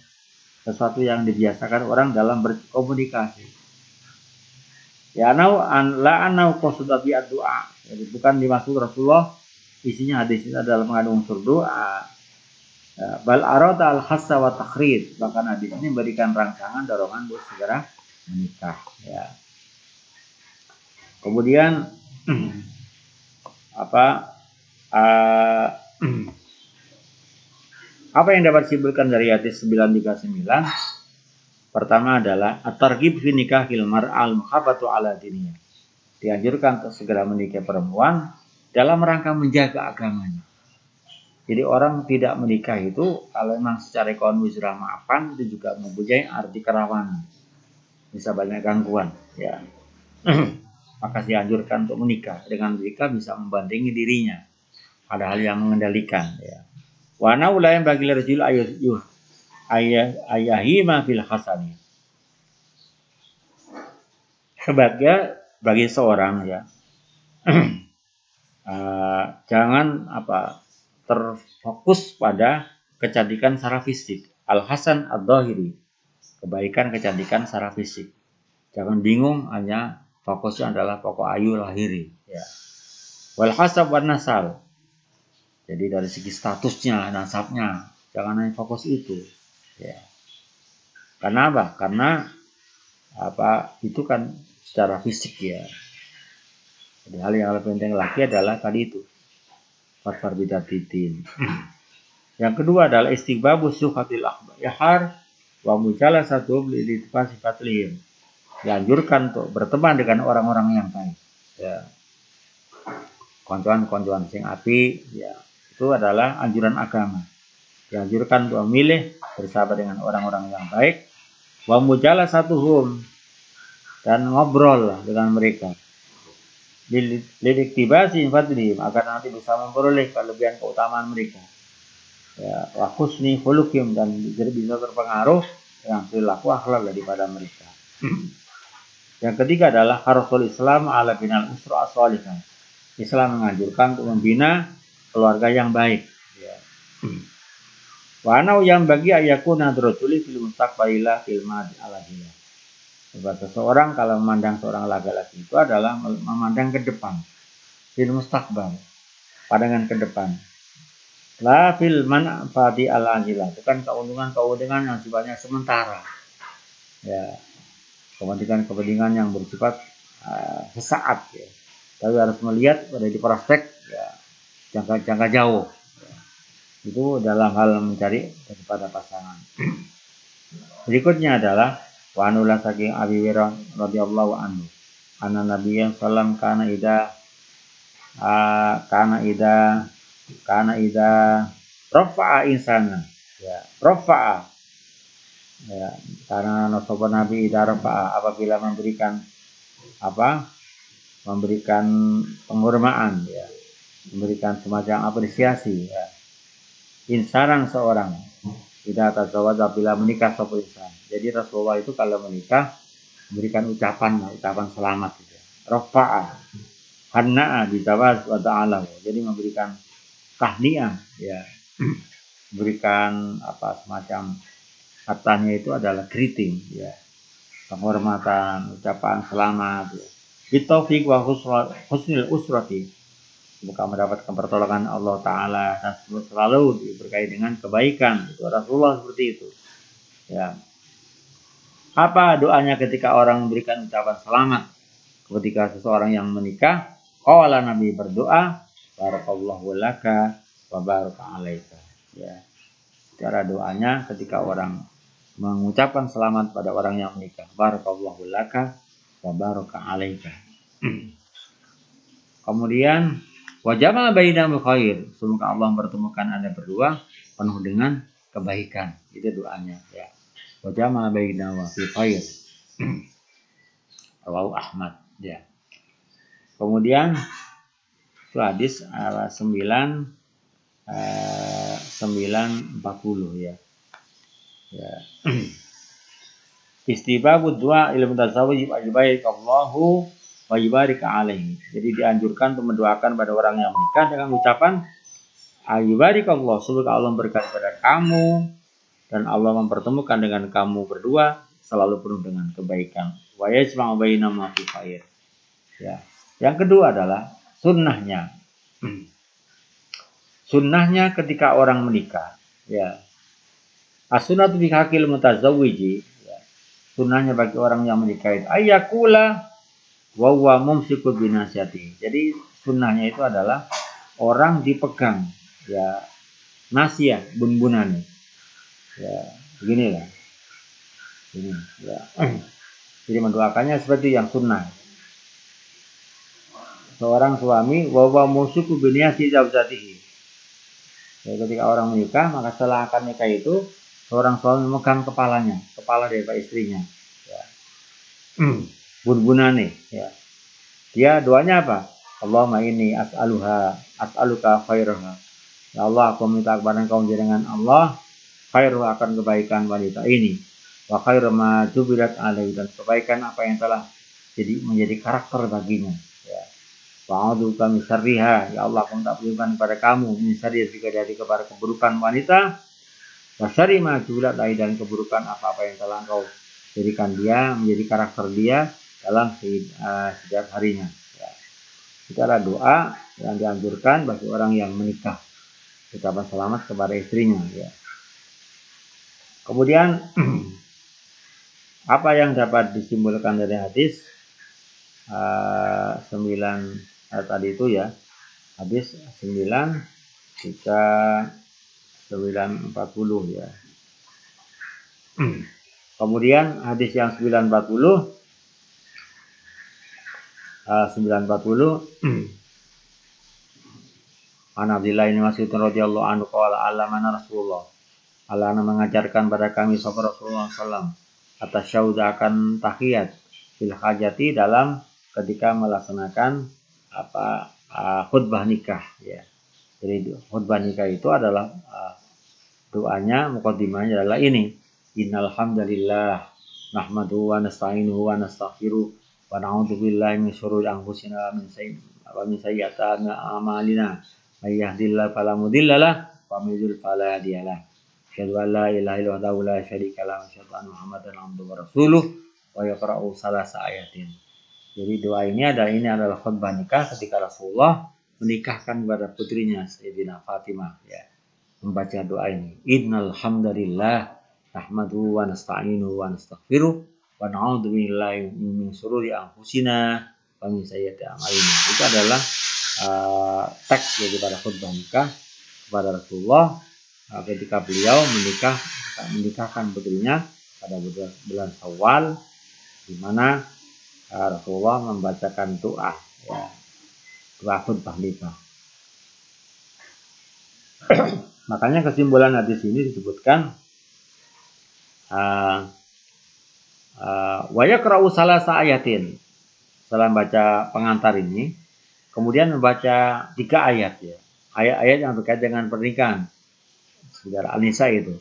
sesuatu yang dibiasakan orang dalam berkomunikasi. Ya anau qasdabi doa. Jadi bukan dimaksud Rasulullah isinya hadis ini adalah mengandung unsur doa. Bal arada al khassa wa takhrid. Bahkan hadis ini memberikan rangsangan dorongan untuk segera menikah, ya. Kemudian apa yang dapat disimpulkan dari hadis 939? Pertama adalah at-targhib fi nikahil mar'al muhabbatu ala diniyah. Dianjurkan untuk segera menikah perempuan dalam rangka menjaga agamanya. Jadi orang tidak menikah itu kalau memang secara ekonomi sudah mapan itu juga mempunyai arti kerawanan. Bisa banyak gangguan, ya. Maka dianjurkan untuk menikah. Dengan menikah bisa membandingi dirinya. Ada hal yang mengendalikan, ya. Wa naula yang bagi rajul ayahima fil hasani. Sebagai bagi seorang, ya. Jangan terfokus pada kecantikan secara fisik. Al-hasan ad-dhahiri. Kebaikan kecantikan secara fisik. Jangan bingung hanya fokusnya adalah pokok ayu lahiri, ya. Wal hasab wan nasal. Jadi dari segi statusnya, nasabnya, jangan hanya fokus itu, ya. Karena apa? Karena itu kan secara fisik, ya. Jadi hal yang lebih penting lagi adalah tadi itu fatfar bidatidin. Yang kedua adalah istighbabu suhatil akhbar wa mujalasatu li sifatlihim. Dianjurkan untuk berteman dengan orang-orang yang baik, ya. koncoan sing api, ya itu adalah anjuran agama. Dianjurkan untuk memilih bersahabat dengan orang-orang yang baik, wa mujalasatuhum, dan ngobrol dengan mereka, lidiktibasi fadlihim, agar nanti bisa memperoleh kelebihan keutamaan mereka, ya, wa husni khuluqihim, dan jadi bisa terpengaruh dengan perilaku akhlak daripada mereka. Yang ketiga adalah harusul Islam ala binal usra as-salihah. Islam menganjurkan untuk membina keluarga yang baik, ya. Wa anau yang bagi ayakuna drojuli fil mustaqbalillah fil madi alahillah. Sebab seseorang kalau memandang seorang laki-laki itu adalah memandang ke depan, fil mustaqbal, pandangan ke depan. La fil manfaati alahillah, bukan keuntungan yang sifatnya sementara, ya, kepentingan yang bersifat sesaat, ya. Tapi harus melihat dari prospek, ya, jangka jauh. Itu dalam hal mencari daripada pasangan. Berikutnya adalah wa anula saking Abi Hurairah radhiyallahu anhu, anna Nabiyyan sallam kana ida rafa'a insana, ya, rafa'a, ya, karena nasabah Nabi ida rafa'a, apabila memberikan penghormatan, ya, memberikan semacam apresiasi, ya, insanan seorang, tidak tazawwaj bila menikah satu insan. Jadi Rasulullah itu kalau menikah memberikan ucapan selamat, gitu. Rafa'a, hanna'a bijawaz wa ta'ala. Jadi memberikan tahniah, ya, memberikan semacam katanya itu adalah greeting, ya, penghormatan, ucapan selamat, ya. Bitaufiq wa husnil usrati, semoga mendapatkan pertolongan Allah Ta'ala dan selalu diberkahi dengan kebaikan. Itu Rasulullah seperti itu, ya. Apa doanya ketika orang memberikan ucapan selamat ketika seseorang yang menikah? Qala, Nabi berdoa, barakallahu laka wa baraka alaika, ya. Cara doanya ketika orang mengucapkan selamat pada orang yang menikah, barakallahu laka wa baraka alaika. Kemudian wajama bainahum khair, semoga Allah mempertemukan Anda berdua penuh dengan kebaikan. Itu doanya, ya. Wajama bainahum fi khair. Rawahu Ahmad, ya. Kemudian itu hadis 940, ya. Ya. Istibabud du'a ilmu tasawwuf Allahu wa yubarik alaihi. Jadi dianjurkan untuk mendoakan pada orang yang menikah dengan ucapan ayubarik Allah, semoga Allah berkati pada kamu dan Allah mempertemukan dengan kamu berdua selalu penuh dengan kebaikan. Wa yajma'u bainahuma fi khair. Ya. Yang kedua adalah sunnahnya. Sunnahnya ketika orang menikah, ya. As-sunnatu fi haqqil mutazawwiji, ya. Sunnahnya bagi orang yang menikah itu ayyakula wa huwa mumsiku binasiyati. Jadi sunnahnya itu adalah orang dipegang, ya, nasiah, bun-bunan, ya, beginilah, ini, ya. Jadi mendoakannya seperti yang sunnah. Seorang suami wa huwa mumsiku binasiyati zawjatihi. Ya, ketika orang menikah, maka setelah akan nikah itu seorang suami memegang kepala dari istrinya, ya. Bun-bunane, ya. Dia doanya apa? Allahumma inni as'aluka khairaha. Ya Allah, aku minta kepada Engkau dengan Allah khairuha, akan kebaikan wanita ini. Wa khairu ma jubilat alaihi, dan kebaikan apa yang telah menjadi karakter baginya, ya. Wa a'udzuka min syarriha. Ya Allah, aku minta perlindungan kepada kamu min syarriha, jika dari kepada keburukan wanita. Wa syarri ma jubilat alaihi, dan keburukan apa-apa yang telah Engkau jadikan dia menjadi karakter dia dalam setiap harinya, ya. Itu adalah doa yang dianjurkan bagi orang yang menikah, ucapan selamat kepada istrinya, ya. Kemudian apa yang dapat disimpulkan dari hadis 9 tadi itu, ya, hadis 9 jika 940, ya. Kemudian hadis yang 940 An Abdillah bin Mas'ud radhiyallahu anhu qala allamana Rasulullah. Allah mengajarkan pada kami sahabat Rasulullah SAW atas syauda akan tahiyat fil hajati dalam ketika melaksanakan khutbah nikah ya. Jadi khutbah nikah itu adalah doanya, muqaddimahnya adalah ini. Innal hamdalillah nahmaduhu wa nasta'inuhu wa nastaghfiruh wa na'udzu billahi min syururi anfusina wa min sayyiati a'malina. May yahdihillahu fala mudhillalah wa may yudhlil fala hadiyalah. Asyhadu an la ilaha illallah la syarika lahu wa asyhadu anna Muhammadan abduhu wa rasuluh wa yaqra'u salasa ayatin. Jadi doa ini adalah khutbah nikah ketika Rasulullah menikahkan kepada putrinya Sayyidina Fatimah ya. Membaca doa ini. Innal hamdalillah nahmaduhu wa nasta'inuhu wa nastaghfiruh wa na'udzu billahi min syururi anfusina wa min sayyiati a'malina. Itu adalah teks daripada khutbah nikah kepada Rasulullah ketika beliau menikahkan putrinya pada bulan Syawal, di mana Rasulullah membacakan doa ya, doa khutbah nikah. Makanya kesimpulan hadis ini disebutkan wa yaqra'u salasa ayatin. Setelah baca pengantar ini, kemudian membaca 3 ayat ya. Ayat-ayat yang terkait dengan pernikahan. Sekitar An-Nisa itu.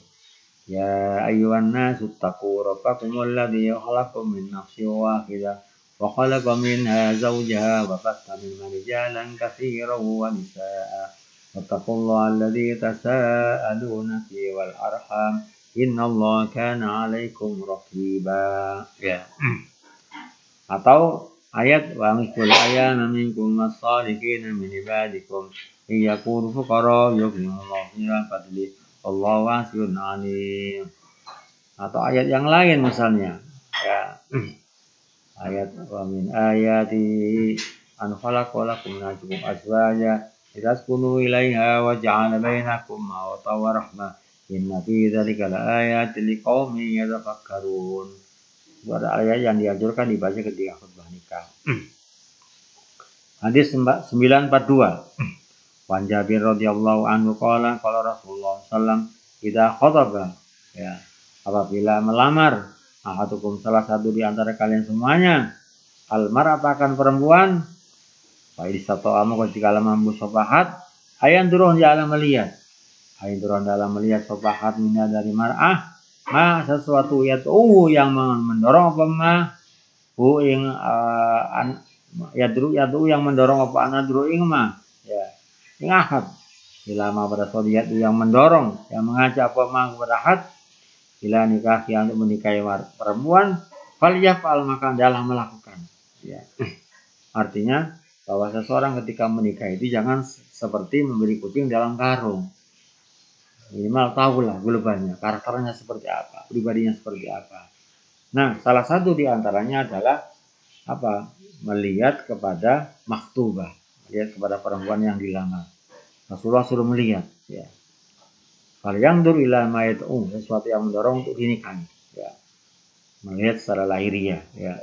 Ya ayyuhan nasu taqu rabbakumul ladzi khalaqakum min nafsin wahidah wa khalaqa minha zawjaha wa batha minhuma rijalan katsiran wa nisaa'a wattaqullaha alladzi tasaaluna fihi wal arham innallaha kana 'alaikum raqiba. Ya. Atau ayat wa miskul ayana minkum as-salihin min ibadikum iyakunu fuqara yughnillahu min fadlihi wallahu wasi'un 'alim. Atau ayat yang lain misalnya ya. Ayat wa min ayati an khalaqa lakum min anfusikum azwaja litaskunu ilaiha wa ja'ala bainakum mawaddah wa rahmah inna fi dzalika laayatin liqaumin yatafakkarun. Itu ada ayat yang dianjurkan dibaca ketika khutbah nikah. Hadis 942. Wan Jabir radhiyallahu anhu qala Rasulullah sallam idza khataba ya, apabila melamar ahadukum salah satu di antara kalian semuanya almar'ata akan perempuan fa idza ta'amu ketika mampu sopahat ayan turun di alam melihat sopahat minna dari mar'ah ma sesuatu yatu yang mendorong apa ma hu ing yadru yang mendorong apa anadru ing ma ya ing ahad ilama pada sodiat yang mendorong yang mengajak apa ma kepada ahad bila nikah yang untuk menikahi perempuan falyafal maka adalah melakukan ya. Artinya bahwa seseorang ketika menikah itu jangan seperti memberi kucing dalam karung. Minimal tahulah globalnya, karakternya seperti apa, pribadinya seperti apa. Nah, salah satu di antaranya adalah apa? Melihat kepada maktubah, melihat kepada perempuan yang dilamar. Rasulullah suruh melihat, ya. Kalau yang dur ila mayat sesuatu yang mendorong untuk dinikahi, ya. Melihat secara lahiriah, ya.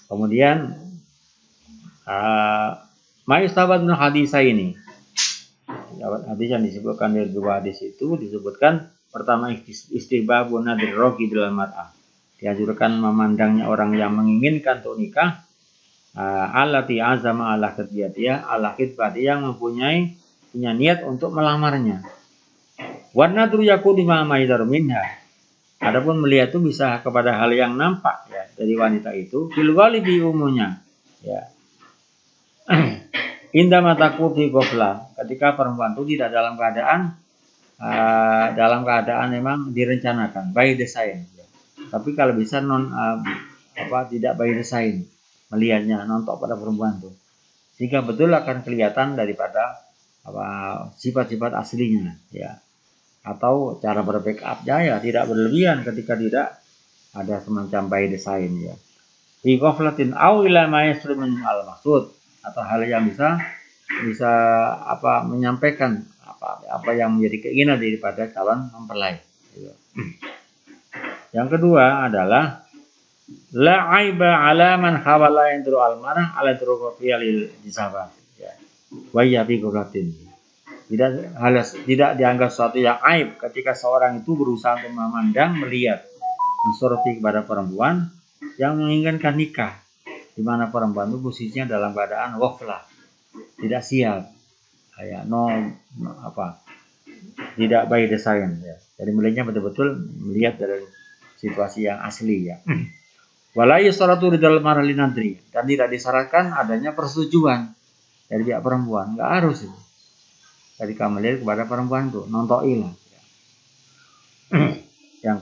Kemudian Ma'istabad min hadisah ini. Hadis yang disebutkan dari 2 hadis itu disebutkan pertama istihbabun nadir rogi dalam mar'ah. Dianjurkan memandangnya orang yang menginginkan untuk nikah allati azama ala khidbatiyah ala khidbati yang punya niat untuk melamarnya. Wan nadru yakunu ma maidar minha. Adapun melihat itu bisa kepada hal yang nampak ya dari wanita itu fil ghalibi umumnya ya. Indah mataku fi ghaflah, ketika perempuan itu tidak dalam keadaan memang direncanakan by design ya. Tapi kalau bisa tidak by design, melihatnya nontok pada perempuan itu sehingga betul akan kelihatan daripada sifat-sifat aslinya ya, atau cara berbackup ya tidak berlebihan ketika tidak ada semacam by design ya. Fi ghaflatin aw ila ma yasrimun al maksud, atau hal yang bisa menyampaikan apa yang menjadi keinginan daripada calon mempelai. Yang kedua adalah la aiba ala man hawala indru al marah ala turufiyal jisabah. Ya. wa hiya fi ghaflatin. Tidak dianggap suatu yang aib ketika seorang itu berusaha untuk memandang, melihat, mensoroti kepada perempuan yang menginginkan nikah, di mana perempuan itu posisinya dalam keadaan ghaflah, tidak siap, kayak tidak by design ya. Jadi melihatnya betul-betul melihat dari situasi yang asli ya. Wala yusaratu ridal marali nadri, dan tidak disyaratkan adanya persetujuan dari pihak perempuan, nggak harus itu. Ketika melihat kepada perempuan itu nontoil. Yang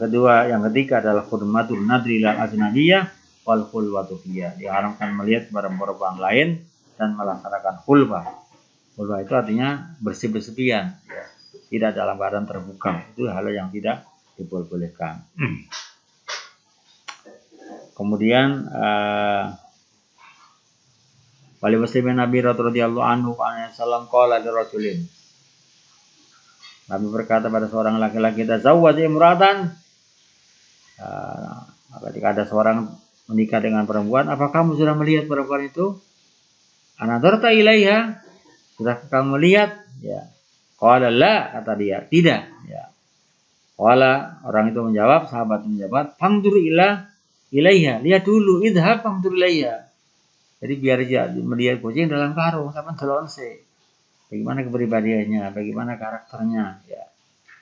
ketiga adalah hurmatul nadri lil ajnabiyah wal khulwatu fiyah. Diharamkan melihat kepada perempuan lain dan melaksanakan khulwah. Khulwah itu artinya bersih-bersepian, ya. Tidak dalam keadaan terbuka. Itu hal yang tidak diperbolehkan. Kemudian wali muslimin Nabi radhiyallahu anhu sallam qala lirajulin. Nabi berkata pada seorang laki-laki, tazawwaj imratan. Ketika ada seorang menikah dengan perempuan, apa kamu sudah melihat perempuan itu? Anadarta ilaiha, sudah kamu lihat? Ya. Qala la, kata dia, tidak. Ya. Qala, orang itu menjawab, sahabat menjawab, fangdur ilaiha, lihat dulu, idhab fangdur ilaiha. Jadi biar dia melihat kucing dalam karung, sama delonse. Bagaimana kepribadiannya, bagaimana karakternya, ya.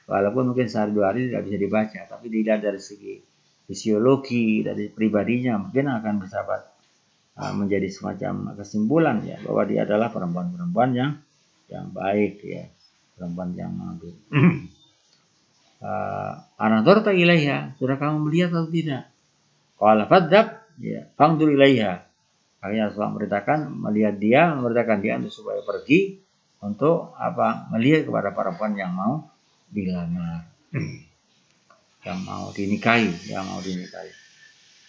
Walaupun mungkin sehari dua hari tidak bisa dibaca, tapi dilihat dari segi fisiologi, dari pribadinya, mungkin akan bersahabat menjadi semacam kesimpulan ya bahwa dia adalah perempuan-perempuan yang baik ya, perempuan yang mampu. Anadorta ilaiha, sudah kamu melihat atau tidak? Qala fadzab, ya, fangdur ilaiha. Akhirnya Rasulullah memerintahkan dia untuk supaya pergi untuk melihat kepada perempuan yang mau dilamar, yang mau dinikahi.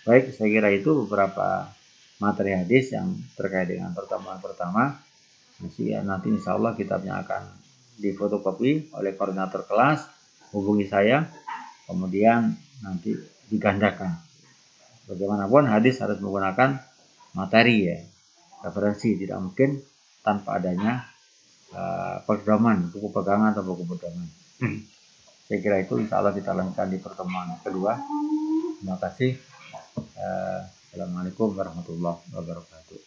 Baik, saya kira itu beberapa materi hadis yang terkait dengan pertemuan pertama. Nanti insya Allah kitabnya akan difotokopi oleh koordinator kelas, hubungi saya, kemudian nanti digandakan. Bagaimanapun hadis harus menggunakan materi ya, referensi, tidak mungkin tanpa adanya pedoman, buku pegangan atau buku pedoman. Saya kira itu insya Allah kita lanjutkan di pertemuan kedua. Terima kasih. Assalamualaikum warahmatullahi wabarakatuh.